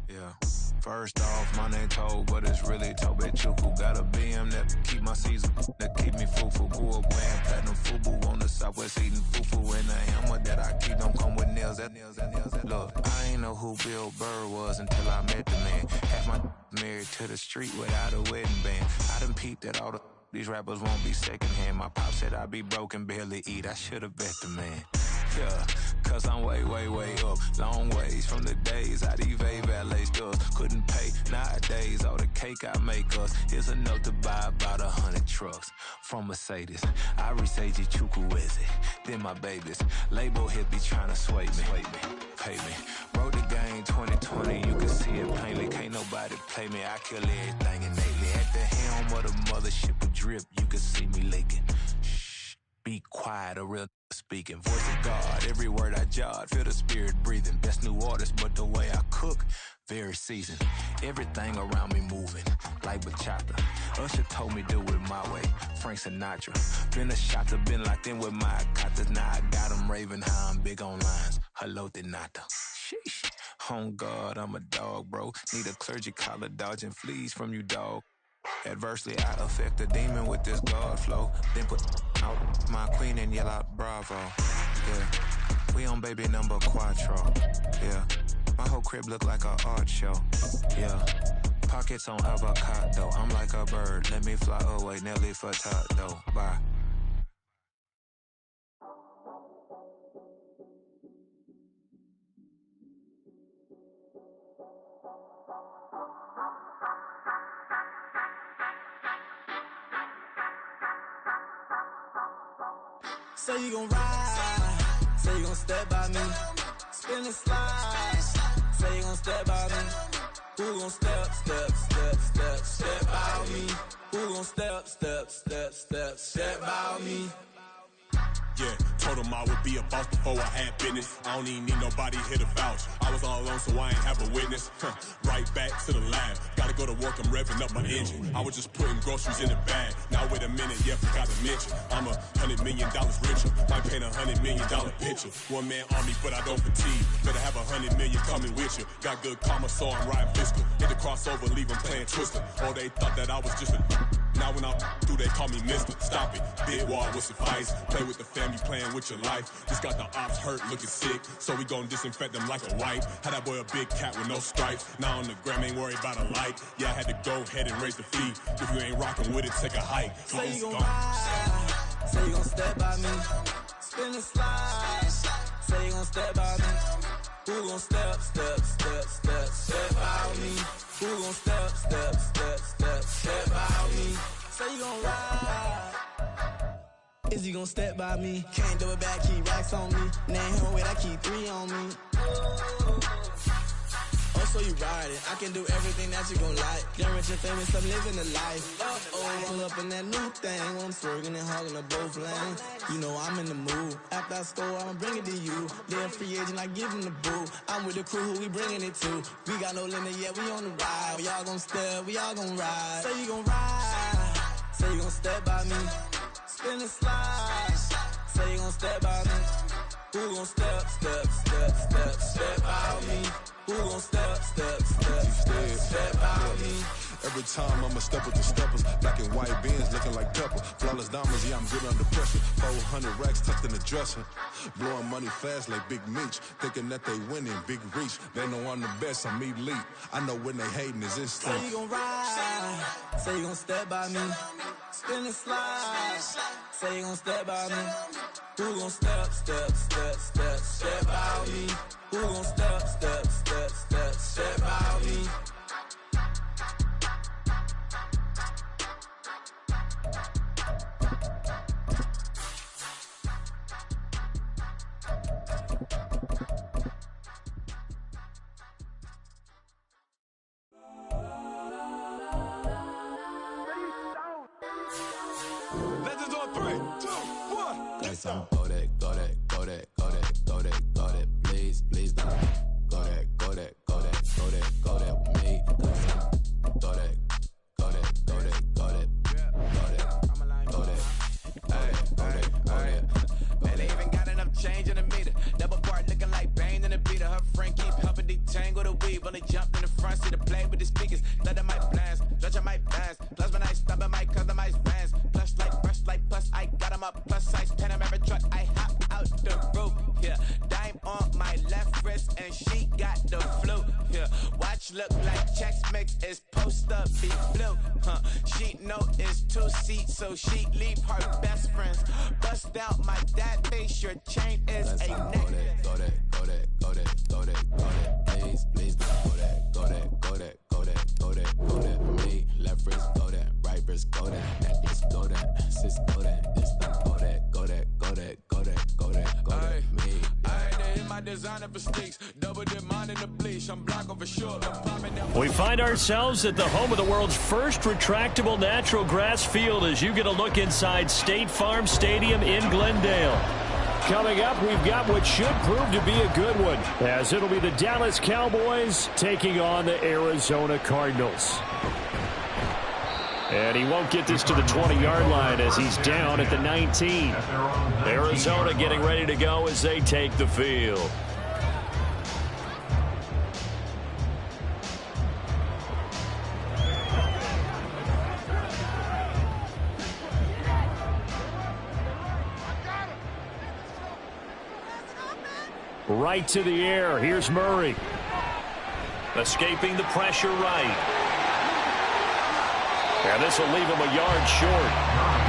Yeah. First off, my name Toe, but it's really Tobe Chuku. Got a BM that keep my season, that keep me fufu. Grew up wearing platinum fubu on the Southwest eating fufu. And the hammer that I keep don't come with nails. Look, I ain't know who Bill Burr was until I met the man. Half my married to the street without a wedding band. I done peeped at all these rappers won't be secondhand. My pop said I'd be broke and barely eat. I should've bet the man. Yeah, cause I'm way, way, way up. Long ways from the days I evade valet stores. Couldn't pay nowadays, all the cake I make us. Here's a note to buy about 100 trucks from Mercedes. I resage Chukwueze, then my babies. Label hit be trying to sway me, pay me. Wrote the game 2020, you can see it plainly. Can't nobody play me, I kill everything innately. At the helm of the mothership with drip, you can see me leaking. Shh, be quiet, a real speaking. Voice of God, every word I jot, feel the spirit breathing. Best new artist, but the way I cook, very seasoned. Everything around me moving, like bachata. Usher told me do it my way, Frank Sinatra. Been a shotter, been locked in with my katas. Now I got them raving how I'm big on lines. Hello, Denata. Sheesh. On God, I'm a dog, bro. Need a clergy collar, dodging fleas from you, dog. Adversely, I affect the demon with this God flow. Then put out my queen and yell out bravo. Yeah, we on baby number quattro. Yeah, my whole crib look like an art show. Yeah, pockets on avocado. I'm like a bird, let me fly away. Nelly Furtado, bye. Say you gon' ride, say you gon' step by me, spin and slide, say you gon' step by me, who gon' step by me, who gon' step by me. Yeah, told him I would be a boss before I had business. I don't even need nobody here to vouch. I was all alone, so I ain't have a witness. Right back to the lab. Gotta go to work, I'm revving up my engine. I was just putting groceries in the bag. Now wait a minute, yeah, forgot to mention. I'm $100 million richer. Might paint $100 million picture. One man army, but I don't fatigue. Better have 100 million coming with you. Got good karma, so I'm riding pistol. Hit the crossover, leave them playing Twister. Oh, they thought that I was just a. Now when I do, they call me Mister. Stop it, big wall would suffice. Play with the family, playing with your life. Just got the ops hurt, looking sick. So we gon' disinfect them like a wipe. Had that boy a big cat with no stripes. Now on the gram, ain't worried about a light. Yeah, I had to go ahead and raise the fee. If you ain't rockin' with it, take a hike. Say you gon' ride, say you gon' step by me, spin and slide. Say you gon' step by me, who gon' step by me, who Say you gon' ride. Is he gon' step by me? Can't do it back, keep racks on me. Name him with, I keep 3 on me. Oh, so you ride it. I can do everything that you gon' like. Get rich and famous, I'm living the life. Uh-oh, pull up in that new thing. When I'm swerving and hogging up both lanes. You know I'm in the mood. After I score, I'ma bring it to you. They're free agent, I give him the boo. I'm with the crew, who we bringing it to. We got no limit, yeah, we on the ride. We all gon' step, we all gon' ride. Say you gon' ride. Say you gon' step by me. Spin and slide. Say you gon' step by me. Who gon' step by me? Who gon' step by me? Every time I'ma step with the steppers. Black and white beans looking like pepper. Flawless diamonds, yeah, I'm good under pressure. 400 racks tucked in the dresser. Blowing money fast like Big Meech. Thinking that they winning, big reach. They know I'm the best, I'm elite. I know when they hating is instinct. Say you gon' ride. Say you gon' step by me. Spin and slide. Say you gon' step by me. Who gon' step by me? Who gon' step by me? Legends on 3, 2, 1. That's on go that, go that, go that, go that, go that, go that. Please, please don't go that, go that, go that, go that, go that with me. Go that, go that, go that, go that, go that, go that. Hey, go that, go that. Man, they even got enough change in the meter. Double part looking like Bane in the beater. Her friend keep helping detangle the weave. Only jumped in the front seat to play with the speakers. Let my plans, stretch on my plans. Plus when I stop at my customized bands. Plush like brush like plus I got them up plus size Panamera truck. I hop out the roof here. Dime on my left wrist and she got the flu here. Watch look like checks mix is post up be blue. She know it's 2 seats so she leave her best friends. Bust out my dad face. Your chain is a neck. Go that, go that, go that, go that, go that. Please, please don't go that, go that, go that, go that, go that, go that. For me, left wrist go that, right wrist go that, that is go that, sis go that, this don't go that, go that, go that, go that, go that, go that. Me. I had to hit my designer for sticks. Double dip mine in the bleach. I'm blocking for sure. We find ourselves at the home of the world's first retractable natural grass field as you get a look inside State Farm Stadium in Glendale. Coming up, we've got what should prove to be a good one, as it'll be the Dallas Cowboys taking on the Arizona Cardinals. And he won't get this to the 20-yard line as he's down at the 19. Arizona getting ready to go as they take the field. Right to the air. Here's Murray. Escaping the pressure right. And this will leave him a yard short.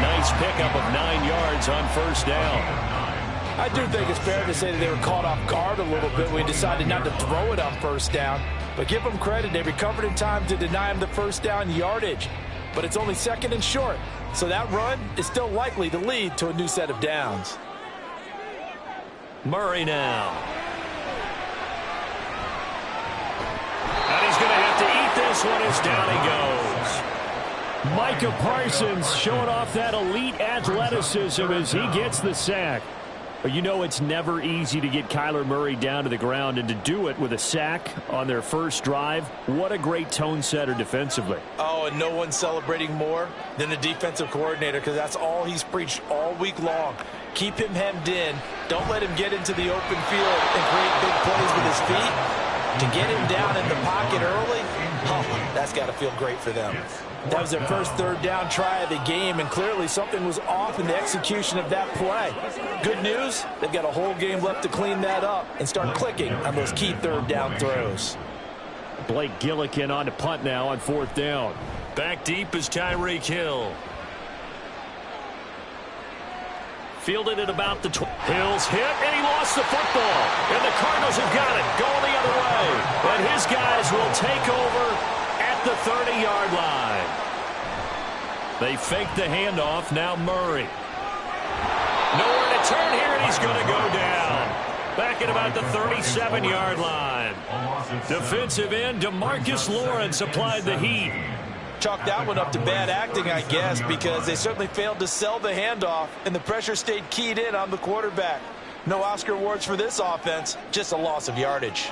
Nice pickup of 9 yards on first down. I do think it's fair to say that they were caught off guard a little bit when we decided not to throw it on first down. But give them credit. They recovered in time to deny him the first down yardage. But it's only 2nd and short. So that run is still likely to lead to a new set of downs. Murray now. And he's going to have to eat this one as down he goes. Micah Parsons showing off that elite athleticism as he gets the sack. But you know it's never easy to get Kyler Murray down to the ground, and to do it with a sack on their first drive, what a great tone setter defensively. Oh, and no one's celebrating more than the defensive coordinator, because that's all he's preached all week long. Keep him hemmed in. Don't let him get into the open field and create big plays with his feet. To get him down in the pocket early, that's got to feel great for them. That was their first 3rd down try of the game, and clearly something was off in the execution of that play. Good news, they've got a whole game left to clean that up and start clicking on those key 3rd down throws. Blake Gillikin on to punt now on 4th down. Back deep is Tyreek Hill. Fielded at about the Hill's hit, and he lost the football. And the Cardinals have got it, going the other way. And his guys will take over at the 30-yard line. They fake the handoff. Now Murray. Nowhere to turn here, and he's going to go down. Back at about the 37-yard line. Defensive end DeMarcus Lawrence applied the heat. Chalk that one up to bad acting, I guess, because they certainly failed to sell the handoff, and the pressure stayed keyed in on the quarterback. No Oscar awards for this offense, just a loss of yardage.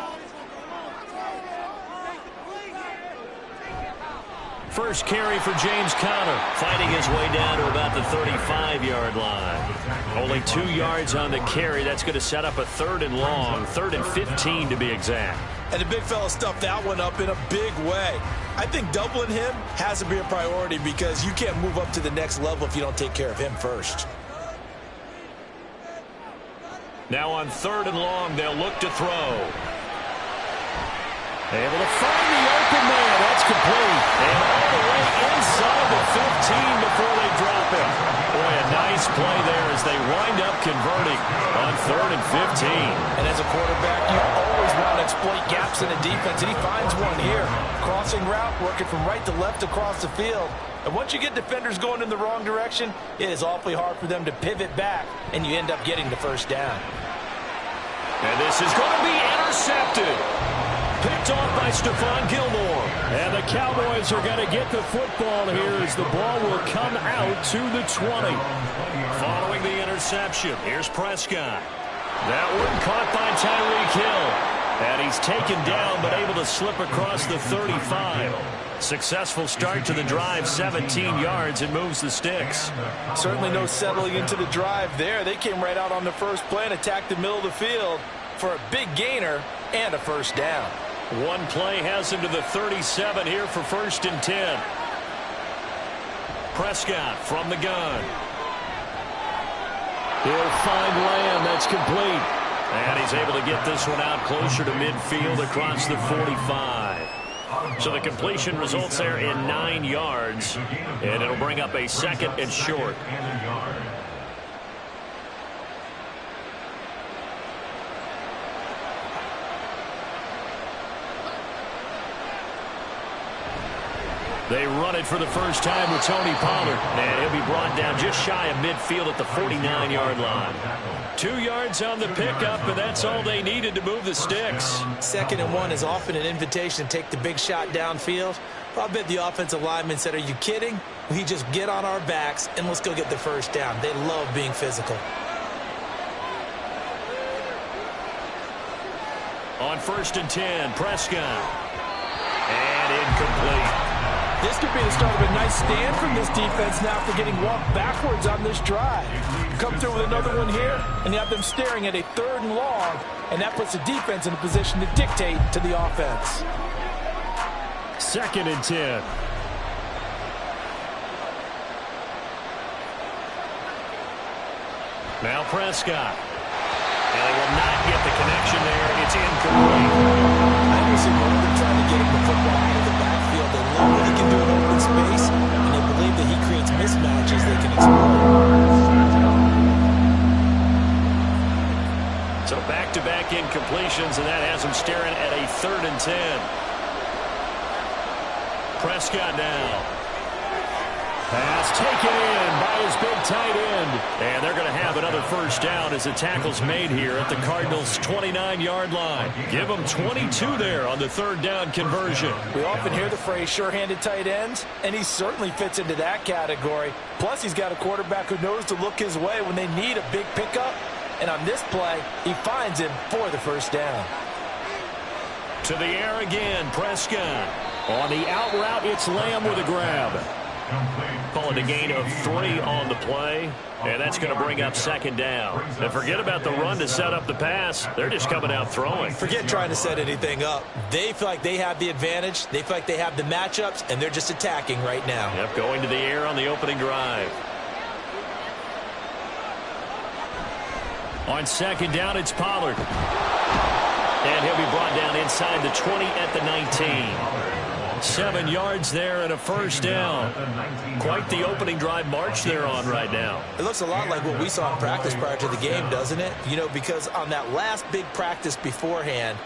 First carry for James Conner, fighting his way down to about the 35-yard line. Only 2 yards on the carry. That's going to set up a 3rd and long, 3rd and 15 to be exact. And the big fella stuffed that one up in a big way. I think doubling him has to be a priority because you can't move up to the next level if you don't take care of him first. Now on 3rd and long, they'll look to throw. Able to find the open man. That's complete. And all the way inside the 15 before they drop it. Boy, a nice play there as they wind up converting on 3rd and 15. And as a quarterback, you always want to exploit gaps in the defense, and he finds one here. Crossing route, working from right to left across the field. And once you get defenders going in the wrong direction, it is awfully hard for them to pivot back, and you end up getting the first down. And this is going to be intercepted. Picked off by Stephon Gilmore. And the Cowboys are going to get the football here as the ball will come out to the 20. Following the interception, here's Prescott. That one caught by Tyreek Hill. And he's taken down but able to slip across the 35. Successful start to the drive, 17 yards, and moves the sticks. Certainly no settling into the drive there. They came right out on the first play and attacked the middle of the field for a big gainer and a first down. One play has him to the 37 here for 1st and 10. Prescott from the gun. He'll find Lamb. That's complete. And he's able to get this one out closer to midfield across the 45. So the completion results there in 9 yards. And it'll bring up a 2nd and short. They run it for the first time with Tony Pollard. And he'll be brought down just shy of midfield at the 49-yard line. 2 yards on the pickup, and that's all they needed to move the sticks. 2nd and 1 is often an invitation to take the big shot downfield. I bet the offensive linemen said, are you kidding? We just get on our backs and let's go get the first down. They love being physical. On 1st and 10, Prescott. And incomplete. This could be the start of a nice stand from this defense now for getting walked backwards on this drive. Come through with another one here, and you have them staring at a 3rd and long, and that puts the defense in a position to dictate to the offense. 2nd and 10. Now Prescott. And they will not get the connection there. It's incomplete. I understand why they're trying to get him the football out of the backfield. They know what he can do in open space, and they believe that he creates mismatches they can exploit. So back-to-back incompletions, and that has him staring at a 3rd and 10. Prescott now. Pass taken in by his big tight end. And they're going to have another first down as the tackle's made here at the Cardinals' 29-yard line. Give them 22 there on the 3rd down conversion. We often hear the phrase sure-handed tight ends, and he certainly fits into that category. Plus, he's got a quarterback who knows to look his way when they need a big pickup. And on this play, he finds him for the first down. To the air again, Prescott. On the out route, it's Lamb with a grab. Call it a gain of 3 on the play, and that's going to bring up 2nd down. And forget about the run to set up the pass. They're just coming out throwing. Forget trying to set anything up. They feel like they have the advantage. They feel like they have the matchups, and they're just attacking right now. Yep, going to the air on the opening drive. On 2nd down, it's Pollard. And he'll be brought down inside the 20 at the 19. 7 yards there and a first down. Quite the opening drive march they're on right now. It looks a lot like what we saw in practice prior to the game, doesn't it? You know, because on that last big practice beforehand,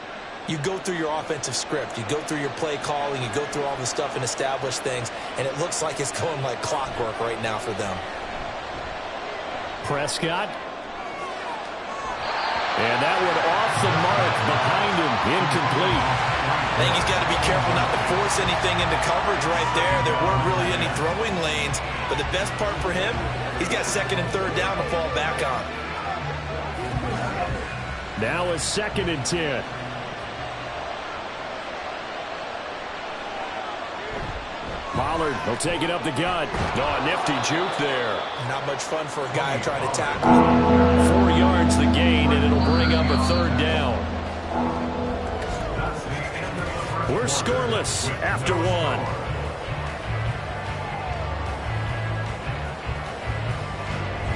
you go through your offensive script. You go through your play calling. You go through all the stuff and establish things. And it looks like it's going like clockwork right now for them. Prescott. And that one off the mark behind him. Incomplete. I think he's got to be careful not to force anything into coverage right there. There weren't really any throwing lanes. But the best part for him, he's got 2nd and 3rd down to fall back on. Now a 2nd and 10. Pollard will take it up the gut. Oh, nifty juke there. Not much fun for a guy trying to tackle. 4 yards the gain, and it'll bring up a 3rd down. We're scoreless after 1.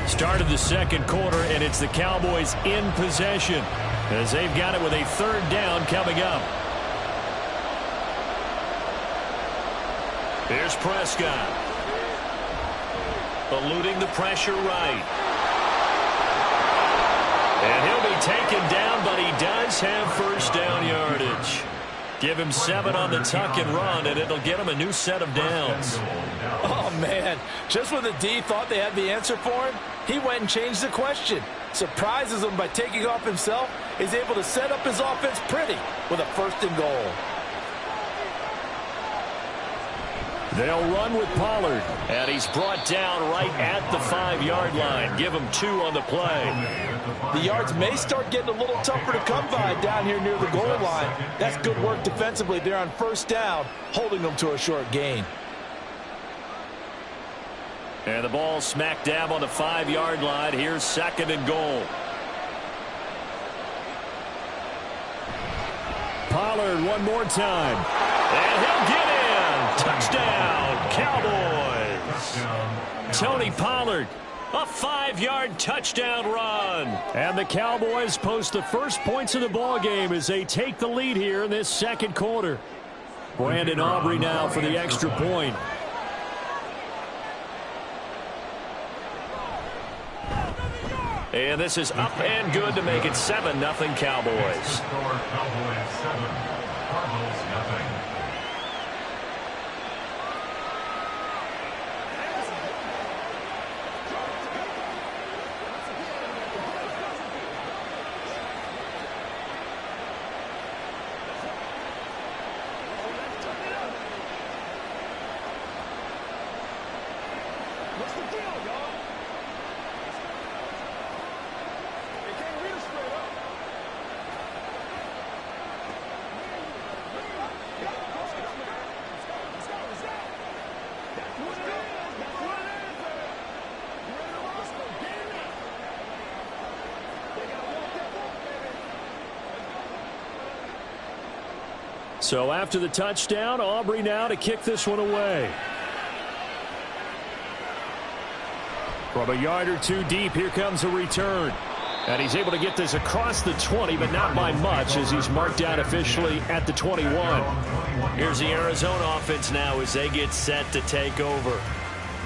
Start of the 2nd quarter, and it's the Cowboys in possession as they've got it with a 3rd down coming up. Here's Prescott. Eluding the pressure right. And he'll be taken down, but he does have 1st down yardage. Give him 7 on the tuck and run, and it'll get him a new set of downs. Oh, man. Just when the D thought they had the answer for him, he went and changed the question. Surprises him by taking off himself. He's able to set up his offense pretty with a 1st and goal. They'll run with Pollard, and he's brought down right at the 5-yard line. Give him 2 on the play. The yards may start getting a little tougher to come by down here near the goal line. That's good work defensively there on 1st down, holding them to a short gain. And the ball smack dab on the 5-yard line. Here's 2nd and goal. Pollard one more time. And he'll get in. Touchdown, Cowboys. Tony Pollard, a 5-yard touchdown run. And the Cowboys post the first points of the ball game as they take the lead here in this 2nd quarter. Brandon Aubrey now for the extra point. And this is up and good to make it 7-0 Cowboys. So after the touchdown, Aubrey now to kick this one away. From a yard or 2 deep, here comes a return. And he's able to get this across the 20, but not by much as he's marked down officially at the 21. Here's the Arizona offense now as they get set to take over.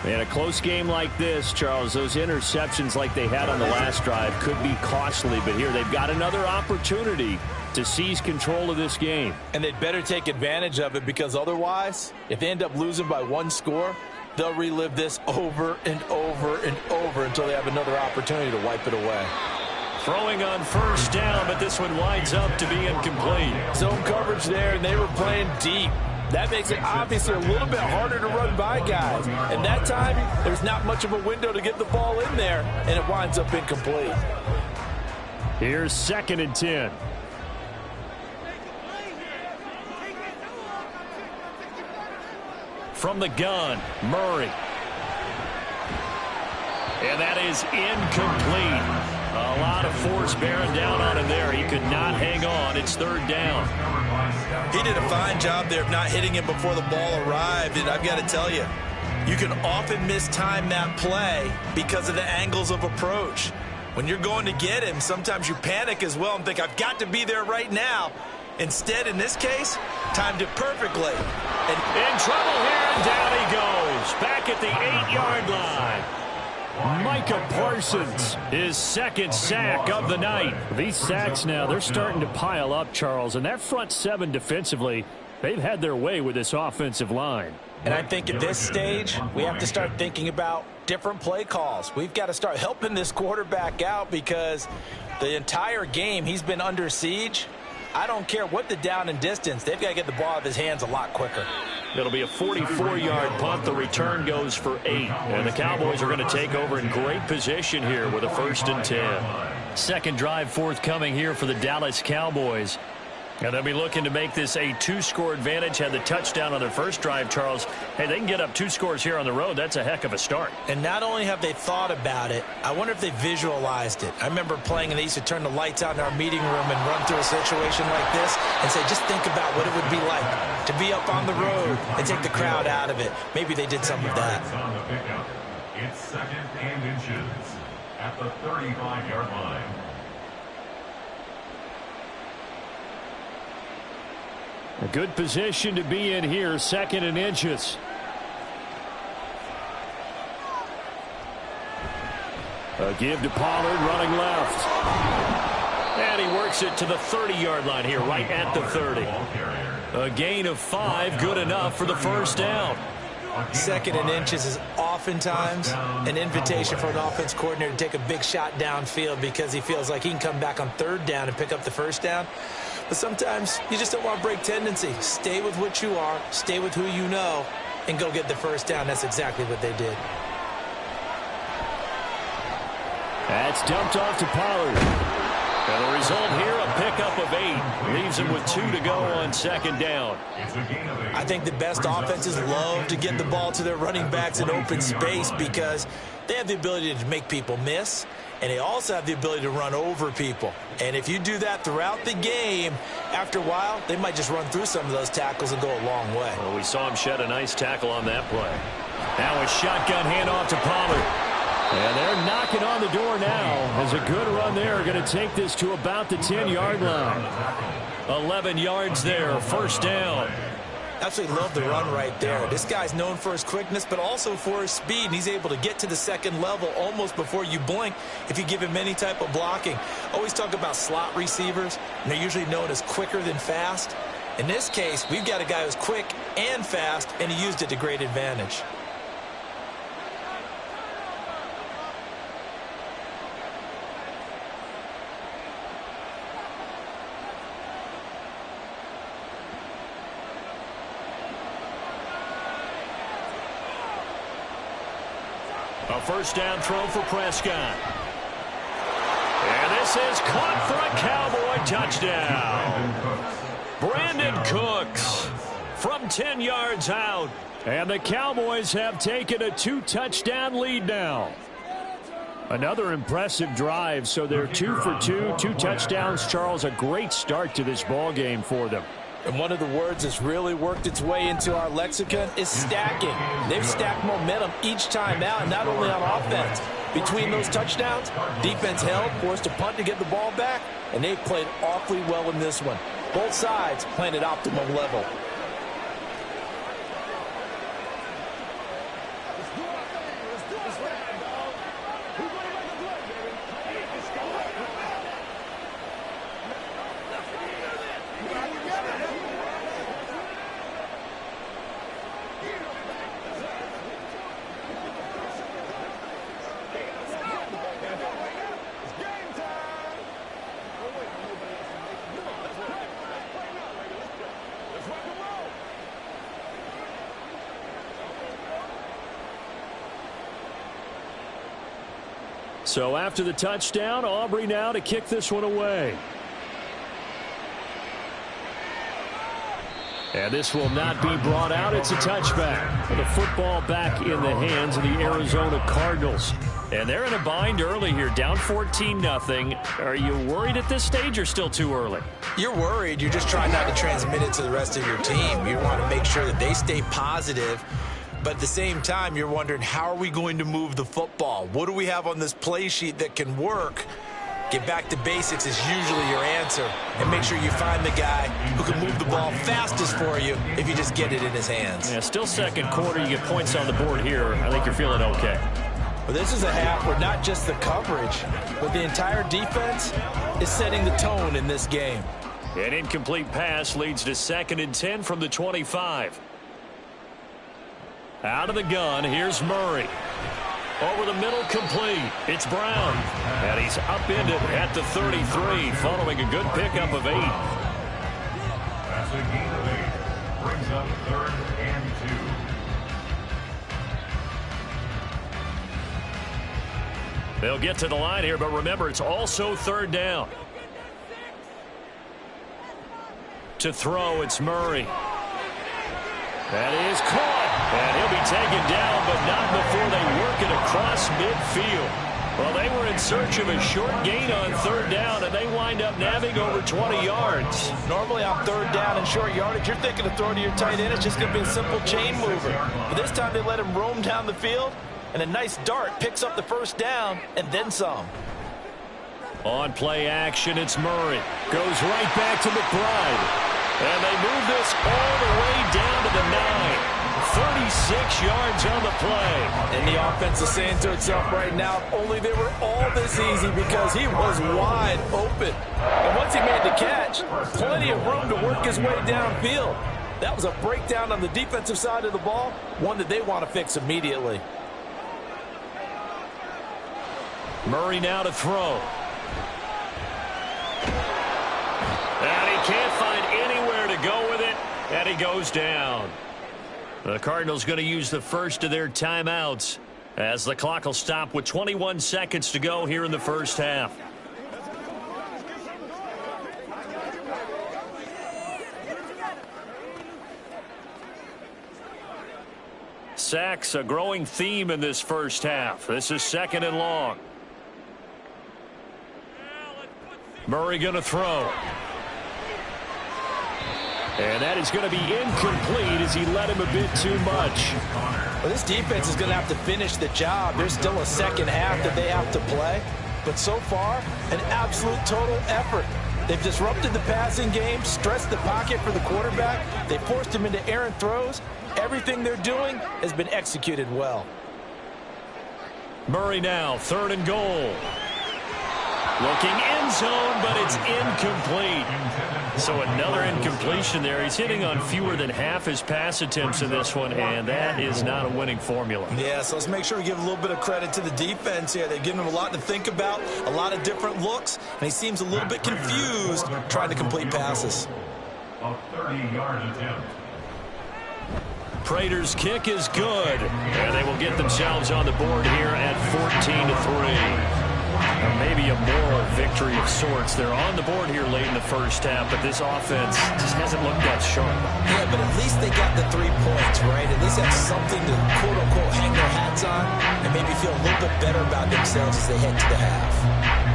In a close game like this, Charles, those interceptions like they had on the last drive could be costly, but here they've got another opportunity to seize control of this game. And they'd better take advantage of it, because otherwise, if they end up losing by 1 score, they'll relive this over and over and over until they have another opportunity to wipe it away. Throwing on 1st down, but this one winds up to be incomplete. Zone coverage there, and they were playing deep. That makes it obviously a little bit harder to run by guys. And that time, there's not much of a window to get the ball in there, and it winds up incomplete. Here's 2nd and 10. From the gun, Murray. And that is incomplete. A lot of force bearing down on him there. He could not hang on. It's 3rd down. He did a fine job there of not hitting him before the ball arrived. And I've got to tell you, you can often mistime that play because of the angles of approach. When you're going to get him, sometimes you panic as well and think, I've got to be there right now. Instead, in this case, timed it perfectly. And in trouble here, and down he goes. Back at the 8-yard line. Micah Parsons, his second sack of the night. These sacks now, they're starting to pile up, Charles, and that front seven defensively, they've had their way with this offensive line. And I think at this stage, we have to start thinking about different play calls. We've got to start helping this quarterback out because the entire game he's been under siege. I don't care what the down and distance. They've got to get the ball out of his hands a lot quicker. It'll be a 44-yard punt. The return goes for 8. And the Cowboys are going to take over in great position here with a 1st and 10. Second drive forthcoming here for the Dallas Cowboys. And they'll be looking to make this a 2-score advantage. Had the touchdown on their first drive, Charles. Hey, they can get up 2 scores here on the road. That's a heck of a start. And not only have they thought about it, I wonder if they visualized it. I remember playing and they used to turn the lights out in our meeting room and run through a situation like this and say, just think about what it would be like to be up on the road and take the crowd out of it. Maybe they did some of that. On the pickup, it's 2nd and inches at the 35-yard line. A good position to be in here, 2nd and inches. A give to Pollard, running left. And he works it to the 30-yard line here, right at the 30. A gain of 5, good enough for the 1st down. 2nd and inches is oftentimes an invitation for an offense coordinator to take a big shot downfield because he feels like he can come back on 3rd down and pick up the 1st down. But sometimes you just don't want to break tendency. Stay with what you are, stay with who you know, and go get the 1st down. That's exactly what they did. That's dumped off to Pollard. And the result here, a pickup of 8. Leaves him with 2 to go on 2nd down. I think the best offenses love to get the ball to their running backs in open space because they have the ability to make people miss, and they also have the ability to run over people. And if you do that throughout the game, after a while, they might just run through some of those tackles and go a long way. Well, we saw him shed a nice tackle on that play. Now a shotgun handoff to Pollard. And they're knocking on the door now as a good run there. Going to take this to about the 10-yard line. 11 yards there, 1st down. Absolutely love the run right there. This guy's known for his quickness, but also for his speed. And he's able to get to the 2nd level almost before you blink if you give him any type of blocking. Always talk about slot receivers, and they're usually known as quicker than fast. In this case, we've got a guy who's quick and fast, and he used it to great advantage. A 1st down throw for Prescott. And this is caught for a Cowboy touchdown. Brandon Cooks from 10 yards out. And the Cowboys have taken a 2-touchdown lead now. Another impressive drive, so they're 2 for 2, 2 touchdowns. Charles, a great start to this ball game for them. And one of the words that's really worked its way into our lexicon is stacking. They've stacked momentum each time out, not only on offense. Between those touchdowns, defense held, forced a punt to get the ball back, and they've played awfully well in this one. Both sides playing at optimum level. So after the touchdown, Aubrey now to kick this one away. And this will not be brought out. It's a touchback. The football back in the hands of the Arizona Cardinals. And they're in a bind early here, down 14-0. Are you worried at this stage or still too early? You're worried. You're just trying not to transmit it to the rest of your team. You want to make sure that they stay positive. But at the same time, you're wondering, how are we going to move the football? What do we have on this play sheet that can work? Get back to basics is usually your answer. And make sure you find the guy who can move the ball fastest for you if you just get it in his hands. Yeah, still 2nd quarter. You get points on the board here. I think you're feeling okay. Well, this is a half where not just the coverage, but the entire defense is setting the tone in this game. An incomplete pass leads to 2nd and 10 from the 25. Out of the gun, here's Murray. Over the middle, complete. It's Brown. And he's upended at the 33, following a good pickup of 8. That's a gain of 8. Brings up 3rd and 2. They'll get to the line here, but remember, it's also 3rd down. To throw, it's Murray. That is caught. And he'll be taken down, but not before they work it across midfield. Well, they were in search of a short gain on 3rd down, and they wind up nabbing over 20 yards. Normally on 3rd down and short yardage, you're thinking of throwing to your tight end. It's just going to be a simple chain mover. But this time they let him roam down the field, and a nice dart picks up the 1st down and then some. On play action, it's Murray. Goes right back to McBride. And they move this all the way down to the 9. 36 yards on the play. And the offense is saying to itself right now, if only they were all this easy, because he was wide open. And once he made the catch, plenty of room to work his way downfield. That was a breakdown on the defensive side of the ball, one that they want to fix immediately. Murray now to throw. And he can't find anywhere to go with it, and he goes down. The Cardinals going to use the first of their timeouts as the clock will stop with 21 seconds to go here in the 1st half. Sacks, a growing theme in this 1st half. This is 2nd and long. Murray going to throw. And that is going to be incomplete as he let him a bit too much. Well, this defense is going to have to finish the job. There's still a 2nd half that they have to play. But so far, an absolute total effort. They've disrupted the passing game, stressed the pocket for the quarterback. They forced him into errant throws. Everything they're doing has been executed well. Murray now, 3rd and goal. Looking end zone, but it's incomplete. So another incompletion there. He's hitting on fewer than half his pass attempts in this one, and that is not a winning formula. Yeah, so let's make sure we give a little bit of credit to the defense here. They've given him a lot to think about, a lot of different looks, and he seems a little bit confused trying to complete passes. A 30-yard attempt. Prater's kick is good, and they will get themselves on the board here at 14-3. Maybe a moral victory of sorts. They're on the board here late in the 1st half, but this offense just hasn't looked that sharp. Yeah, but at least they got the 3 points, right? At least that's something to, quote-unquote, hang their hats on and maybe feel a little bit better about themselves as they head to the half.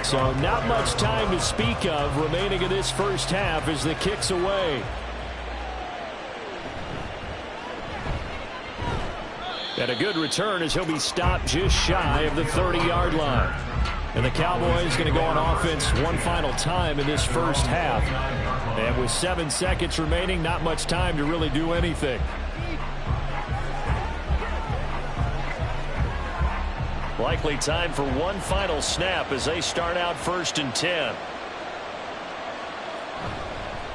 So not much time to speak of remaining in this 1st half as the kick's away. And a good return as he'll be stopped just shy of the 30-yard line. And the Cowboys going to go on offense one final time in this 1st half. And with 7 seconds remaining, not much time to really do anything. Likely time for one final snap as they start out 1st and 10.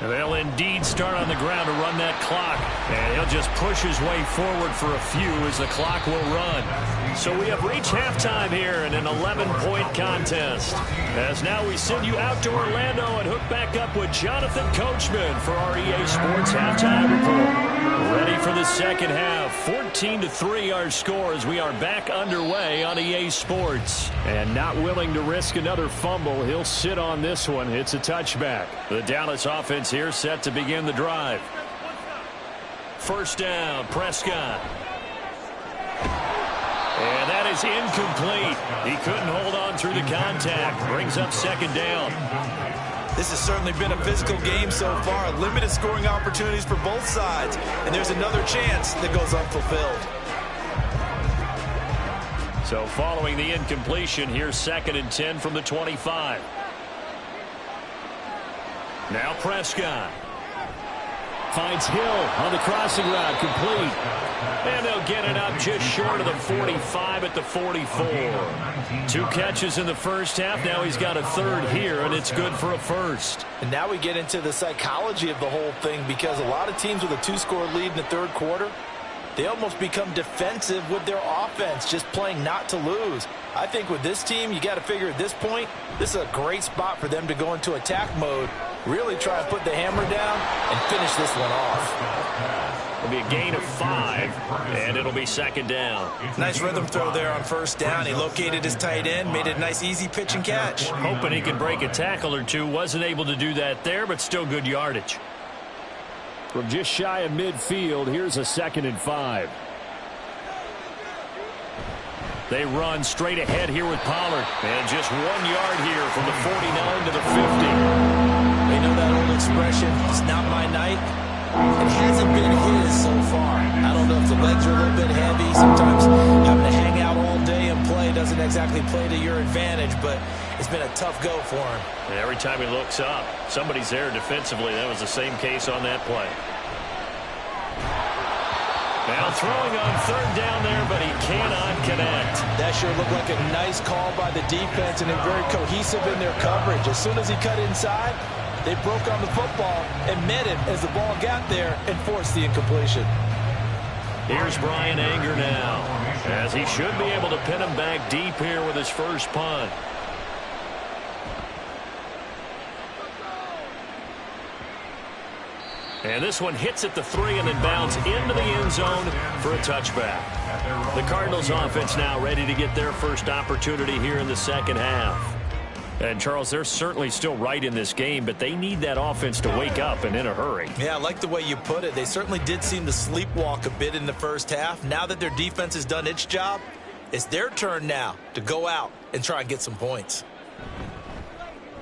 And they'll indeed start on the ground to run that clock. And he'll just push his way forward for a few as the clock will run. So we have reached halftime here in an 11-point contest. As now we send you out to Orlando and hook back up with Jonathan Coachman for our EA Sports Halftime Report. Ready for the 2nd half. 14-3 our score as we are back underway on EA Sports. And not willing to risk another fumble, he'll sit on this one. It's a touchback. The Dallas offense here set to begin the drive. 1st down, Prescott. And that is incomplete. He couldn't hold on through the contact. Brings up second down. This has certainly been a physical game so far. Limited scoring opportunities for both sides. And there's another chance that goes unfulfilled. So following the incompletion, here's 2nd and 10 from the 25. Now Prescott. Finds Hill on the crossing route, complete. And they'll get it up just short of the 45 at the 44. 2 catches in the first half. Now he's got a third here, and it's good for a first. And now we get into the psychology of the whole thing, because a lot of teams with a 2-score lead in the third quarter, they almost become defensive with their offense, just playing not to lose. I think with this team, you got to figure at this point, this is a great spot for them to go into attack mode, really try and put the hammer down and finish this one off. It'll be a gain of 5, and it'll be 2nd down. Nice rhythm throw there on 1st down. He located his tight end, made it a nice easy pitch and catch. Hoping he could break a tackle or two. Wasn't able to do that there, but still good yardage. From just shy of midfield, here's a 2nd and 5. They run straight ahead here with Pollard. And just 1 yard here from the 49 to the 50. They know that old expression, it's not my night. It hasn't been his so far. I don't know if the legs are a little bit heavy. Sometimes having to hang out all day and play doesn't exactly play to your advantage, but it's been a tough go for him. And every time he looks up, somebody's there defensively. That was the same case on that play. Now throwing on 3rd down there, but he cannot connect. That sure looked like a nice call by the defense, and they're very cohesive in their coverage. As soon as he cut inside, they broke on the football and met him as the ball got there and forced the incompletion. Here's Bryan Anger now, as he should be able to pin him back deep here with his first punt. And this one hits at the 3 and then bounds into the end zone for a touchback. The Cardinals offense now ready to get their first opportunity here in the second half. And, Charles, they're certainly still right in this game, but they need that offense to wake up and in a hurry. Yeah, I like the way you put it. They certainly did seem to sleepwalk a bit in the first half. Now that their defense has done its job, it's their turn now to go out and try and get some points.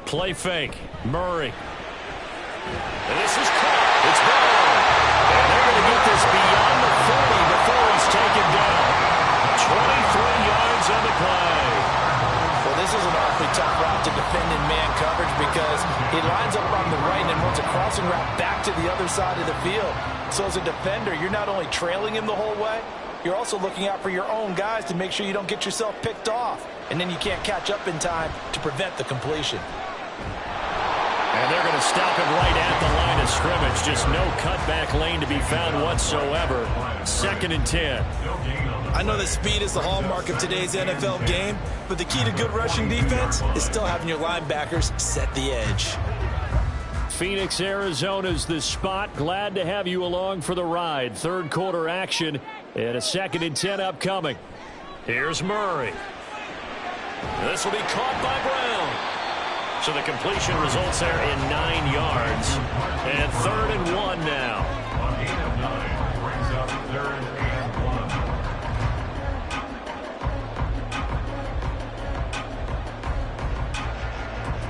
Play fake. Murray. And this is caught. It's gone. And they're going to get this beyond the 40 before he's taken down. 23 yards on the play. Well, this is an awfully tough route to defend in man coverage, because he lines up on the right and then runs a crossing route back to the other side of the field. So as a defender, you're not only trailing him the whole way, you're also looking out for your own guys to make sure you don't get yourself picked off. And then you can't catch up in time to prevent the completion. And they're going to stop it right at the line of scrimmage. Just no cutback lane to be found whatsoever. 2nd and 10. I know that speed is the hallmark of today's NFL game, but the key to good rushing defense is still having your linebackers set the edge. Phoenix, Arizona's the spot. Glad to have you along for the ride. Third quarter action and a 2nd and 10 upcoming. Here's Murray. This will be caught by Brown. So the completion results there in 9 yards. And 3rd and 1 now. A gain of 9 brings up 3rd and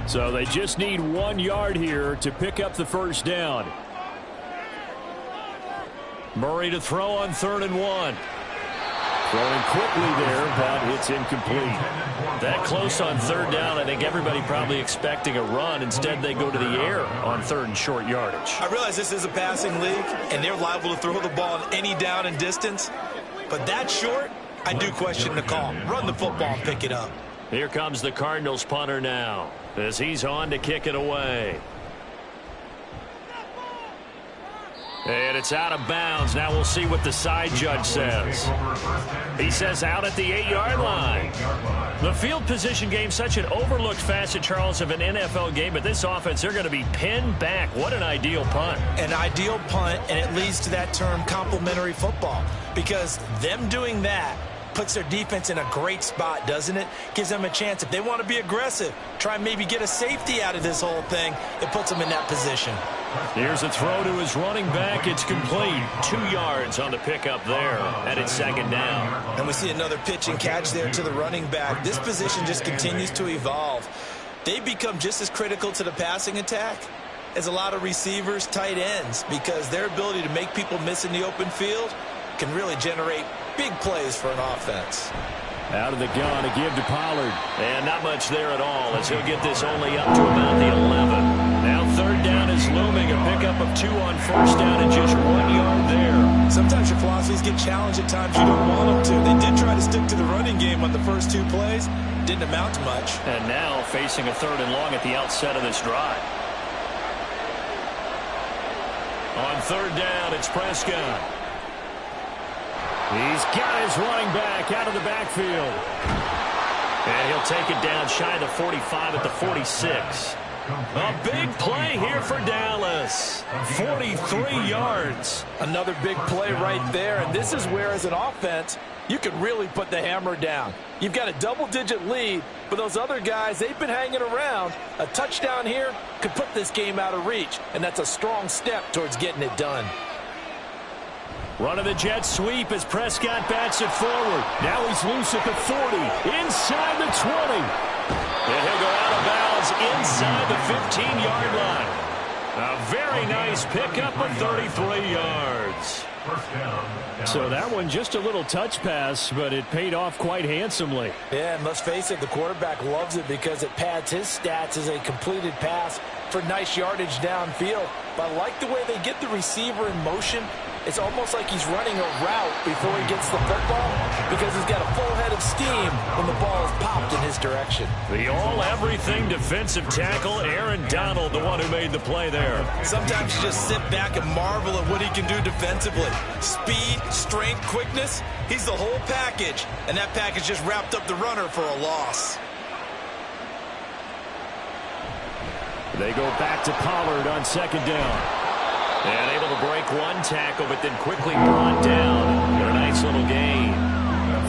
1. So they just need 1 yard here to pick up the first down. Murray to throw on 3rd and 1. Throwing quickly there, but it's incomplete. That close on 3rd down, I think everybody probably expecting a run. Instead, they go to the air on 3rd and short yardage. I realize this is a passing league, and they're liable to throw the ball on any down and distance. But that short, I do question the call. Run the football and pick it up. Here comes the Cardinals punter now, as he's on to kick it away. And it's out of bounds. Now we'll see what the side judge says. He says out at the 8-yard line. The field position game, such an overlooked facet, Charles, of an NFL game. But this offense, they're going to be pinned back. What an ideal punt. An ideal punt, and it leads to that term complementary football. Because them doing that puts their defense in a great spot, doesn't it? Gives them a chance. If they want to be aggressive, try and maybe get a safety out of this whole thing, it puts them in that position. Here's a throw to his running back. It's complete. 2 yards on the pickup there. And it's second down. And we see another pitch and catch there to the running back. This position just continues to evolve. They become just as critical to the passing attack as a lot of receivers, tight ends, because their ability to make people miss in the open field can really generate big plays for an offense. Out of the gun to give to Pollard. And not much there at all as he'll get this only up to about the 11. Now third down is looming. A pickup of 2 on first down and just 1 yard there. Sometimes your philosophies get challenged at times you don't want them to. They did try to stick to the running game on the first 2 plays. Didn't amount to much. And now facing a 3rd and long at the outset of this drive. On third down, it's Prescott. He's got his running back out of the backfield. And he'll take it down shy of the 45 at the 46. A big play here for Dallas. 43 yards. Another big play right there. And this is where, as an offense, you can really put the hammer down. You've got a double-digit lead, but those other guys, they've been hanging around. A touchdown here could put this game out of reach, and that's a strong step towards getting it done. Running the jet sweep as Prescott bats it forward. Now he's loose at the 40, inside the 20. And he'll go out of bounds inside the 15-yard line. A very nice pickup of 33 yards. So that one just a little touch pass, but it paid off quite handsomely. Yeah, and let's face it, the quarterback loves it because it pads his stats as a completed pass for nice yardage downfield. But I like the way they get the receiver in motion. It's almost like he's running a route before he gets the football because he's got a full head of steam when the ball is popped in his direction. The all-everything defensive tackle, Aaron Donald, the one who made the play there. Sometimes you just sit back and marvel at what he can do defensively. Speed, strength, quickness, he's the whole package. And that package just wrapped up the runner for a loss. They go back to Pollard on second down. And able to break one tackle, but then quickly brought down. A nice little gain.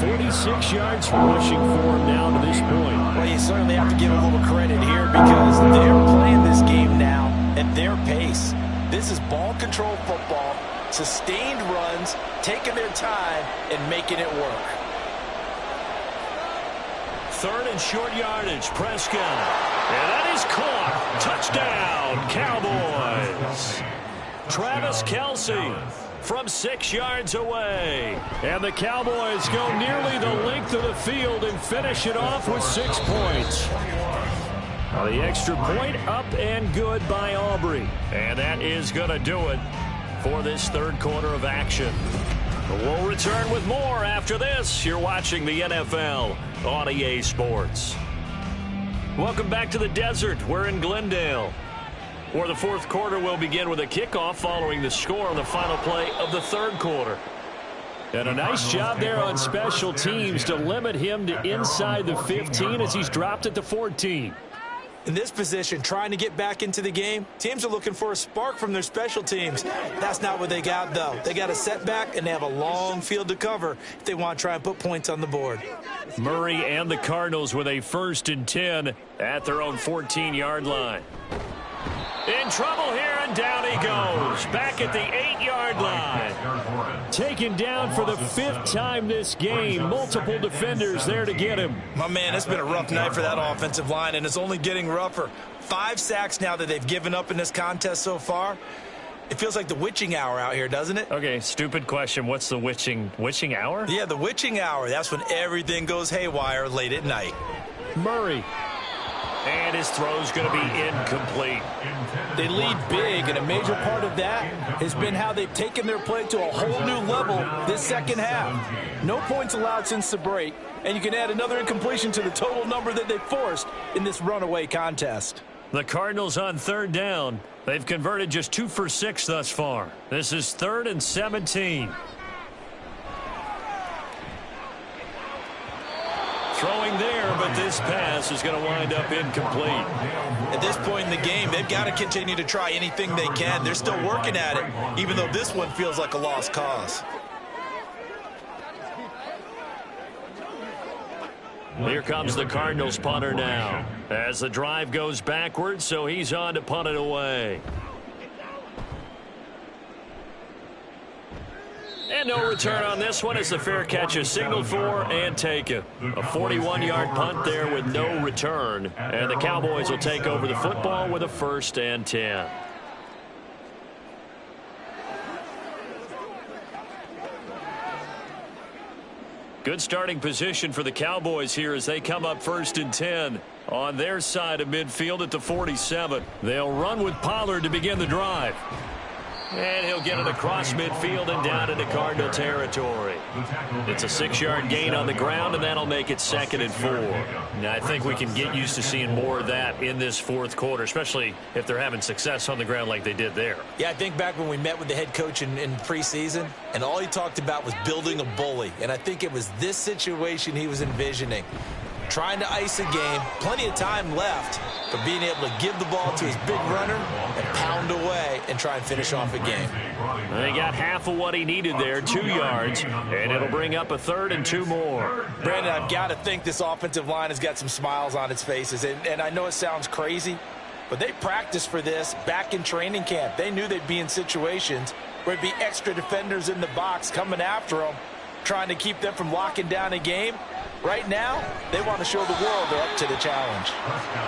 46 yards rushing for him down to this point. Well, you certainly have to give a little credit here because they're playing this game now at their pace. This is ball control football, sustained runs, taking their time, and making it work. 3rd and short yardage, Prescott. And that is caught. Touchdown, Cowboys. Travis Kelce from 6 yards away. And the Cowboys go nearly the length of the field and finish it off with 6 points. The extra point up and good by Aubrey. And that is going to do it for this third quarter of action. We'll return with more after this. You're watching the NFL on EA Sports. Welcome back to the desert. We're in Glendale, where the fourth quarter will begin with a kickoff following the score on the final play of the third quarter. And a nice job there on special teams to limit him to inside the 15 as he's dropped at the 14. In this position, trying to get back into the game, teams are looking for a spark from their special teams. That's not what they got, though. They got a setback, and they have a long field to cover if they want to try and put points on the board. Murray and the Cardinals with a 1st and 10 at their own 14-yard line. In trouble here, and down he goes. Back at the 8-yard line. Taken down for the 5th time this game. Multiple defenders there to get him. My man, it's been a rough night for that offensive line, and it's only getting rougher. 5 sacks now that they've given up in this contest so far. It feels like the witching hour out here, doesn't it? Okay, stupid question. What's the witching hour? Yeah, the witching hour. That's when everything goes haywire late at night. Murray. And his throw's going to be incomplete. They lead big, and a major part of that has been how they've taken their play to a whole new level this second half. No points allowed since the break, and you can add another incompletion to the total number that they forced in this runaway contest. The Cardinals on third down. They've converted just 2 for 6 thus far. This is 3rd and 17. Throwing there, but this pass is going to wind up incomplete. At this point in the game, they've got to continue to try anything they can. They're still working at it, even though this one feels like a lost cause. Here comes the Cardinals punter now as the drive goes backwards, so he's on to punt it away. And no return on this one as the fair catch is signaled for and taken. A 41-yard punt there with no return. And the Cowboys will take over the football with a 1st and 10. Good starting position for the Cowboys here as they come up 1st and 10 on their side of midfield at the 47. They'll run with Pollard to begin the drive. And he'll get it across midfield and down into Cardinal territory. It's a 6-yard gain on the ground, and that'll make it 2nd and 4. Now, I think we can get used to seeing more of that in this 4th quarter, especially if they're having success on the ground like they did there. Yeah, I think back when we met with the head coach in preseason, and all he talked about was building a bully. And I think it was this situation he was envisioning. Trying to ice a game, plenty of time left, but being able to give the ball to his big runner and pound away and try and finish off a game. They got half of what he needed there, 2 yards, and it'll bring up a 3rd and 2 more. Brandon, I've got to think this offensive line has got some smiles on its faces, and I know it sounds crazy, but they practiced for this back in training camp. They knew they'd be in situations where it'd be extra defenders in the box coming after them, trying to keep them from locking down a game. Right now, they want to show the world they're up to the challenge.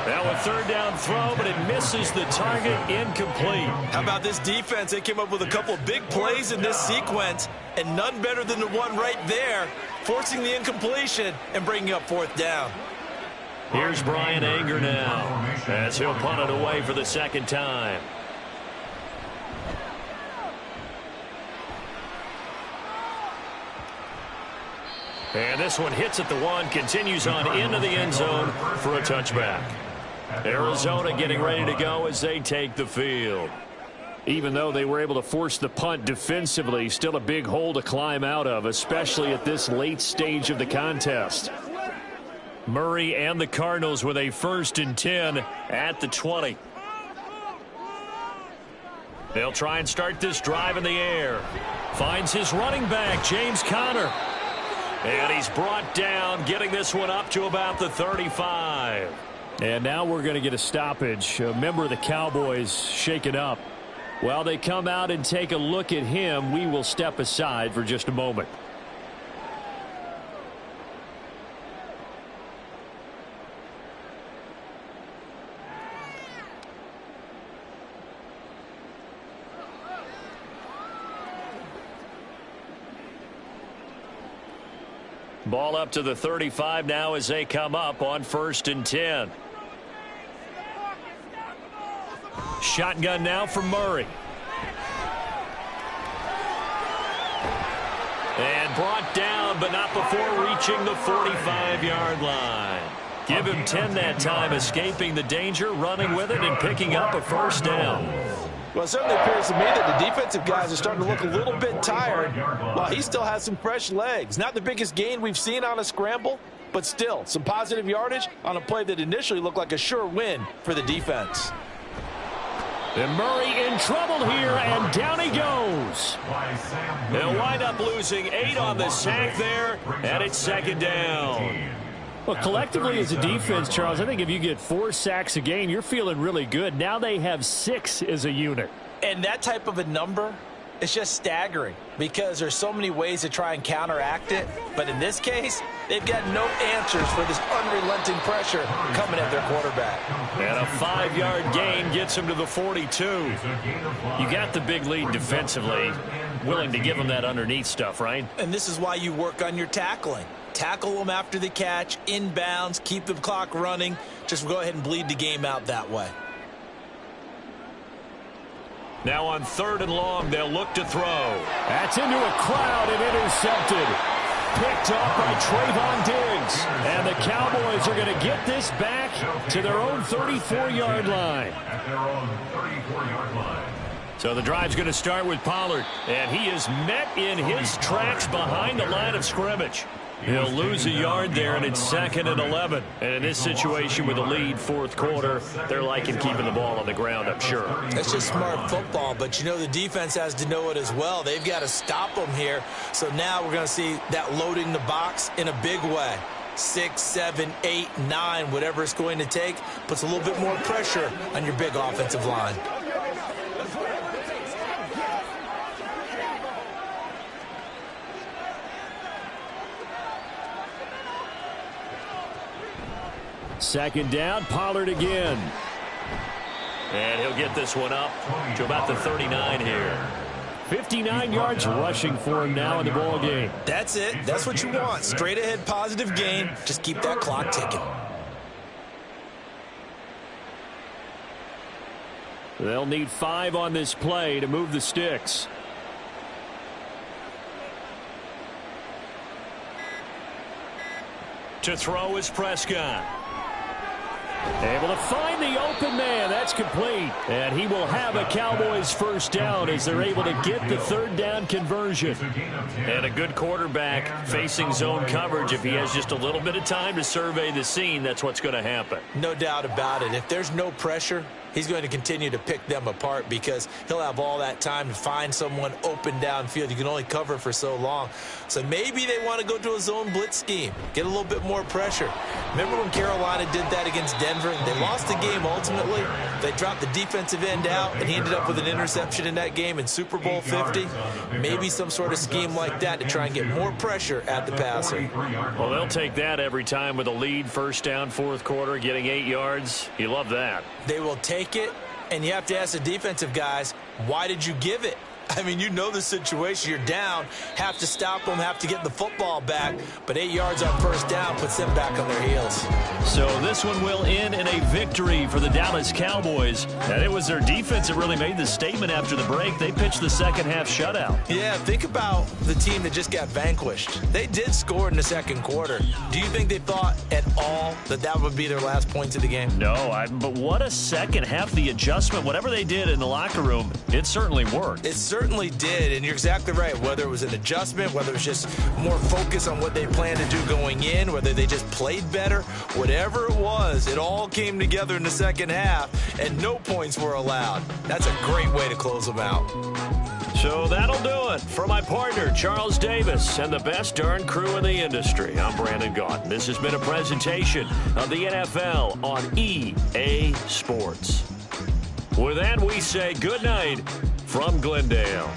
Now a 3rd down throw, but it misses the target, incomplete. How about this defense? They came up with a couple of big plays in this sequence, and none better than the one right there, forcing the incompletion and bringing up 4th down. Here's Brian Anger now as he'll punt it away for the 2nd time. And this one hits at the 1, continues on into the end zone for a touchback. Arizona getting ready to go as they take the field. Even though they were able to force the punt defensively, still a big hole to climb out of, especially at this late stage of the contest. Murray and the Cardinals with a 1st and 10 at the 20. They'll try and start this drive in the air. Finds his running back, James Conner. And he's brought down, getting this one up to about the 35. And now we're going to get a stoppage. A member of the Cowboys shaken up. While they come out and take a look at him, we will step aside for just a moment. Ball up to the 35 now as they come up on 1st and 10. Shotgun now for Murray. And brought down, but not before reaching the 45-yard line. Give him 10 that time, escaping the danger, running with it, and picking up a 1st down. Well, it certainly appears to me that the defensive guys are starting to look a little bit tired while he still has some fresh legs. Not the biggest gain we've seen on a scramble, but still some positive yardage on a play that initially looked like a sure win for the defense. And Murray in trouble here, and down he goes. They'll wind up losing 8 on the sack there, and it's 2nd down. Well, collectively as a defense, Charles, I think if you get 4 sacks a game, you're feeling really good. Now they have 6 as a unit. And that type of a number is just staggering because there's so many ways to try and counteract it. But in this case, they've got no answers for this unrelenting pressure coming at their quarterback. And a 5-yard gain gets him to the 42. You got the big lead defensively, willing to give them that underneath stuff, right? And this is why you work on your tackling. Tackle them after the catch, inbounds, keep the clock running. Just go ahead and bleed the game out that way. Now on 3rd and long, they'll look to throw. That's into a crowd and intercepted. Picked off by Trayvon Diggs. And the Cowboys are going to get this back to their own 34-yard line. At their own 34-yard line. So the drive's going to start with Pollard. And he is met in his tracks behind the line of scrimmage. He'll lose a yard there, and it's 2nd and 11. And in this situation with a lead 4th quarter, they're liking keeping the ball on the ground, I'm sure. That's just smart football, but you know the defense has to know it as well. They've got to stop them here. So now we're going to see that loading the box in a big way. 6, 7, 8, 9, whatever it's going to take, puts a little bit more pressure on your big offensive line. Second down, Pollard again. And he'll get this one up to about the 39 here. 59 yards rushing for him now in the ball game. That's it. That's what you want. Straight ahead positive gain. Just keep that clock ticking. They'll need 5 on this play to move the sticks. To throw is Prescott. Able to find the open man. That's complete. And he will have a Cowboys first down as they're able to get the third down conversion. And a good quarterback facing zone coverage. If he has just a little bit of time to survey the scene, that's what's going to happen. No doubt about it. If there's no pressure, he's going to continue to pick them apart because he'll have all that time to find someone open downfield. You can only cover for so long. So maybe they want to go to a zone blitz scheme, get a little bit more pressure. Remember when Carolina did that against Denver? They lost the game ultimately. They dropped the defensive end out, and he ended up with an interception in that game in Super Bowl 50. Maybe some sort of scheme like that to try and get more pressure at the passer. Well, they'll take that every time with a lead, first down, fourth quarter, getting 8 yards. You love that. They will take it, and you have to ask the defensive guys, why did you give it? I mean, you know the situation. You're down, have to stop them, have to get the football back, but 8 yards on first down puts them back on their heels. So this one will end in a victory for the Dallas Cowboys. And it was their defense that really made the statement after the break. They pitched the second half shutout. Yeah, think about the team that just got vanquished. They did score in the second quarter. Do you think they thought at all that that would be their last points of the game? No, but what a second half. The adjustment, whatever they did in the locker room, it certainly worked. It certainly did, and you're exactly right. Whether it was an adjustment, whether it was just more focus on what they planned to do going in, whether they just played better, whatever it was, it all came together in the second half, and no points were allowed. That's a great way to close them out. So that'll do it for my partner, Charles Davis, and the best darn crew in the industry. I'm Brandon Gaudin. This has been a presentation of the NFL on EA Sports. With that, we say good night from Glendale.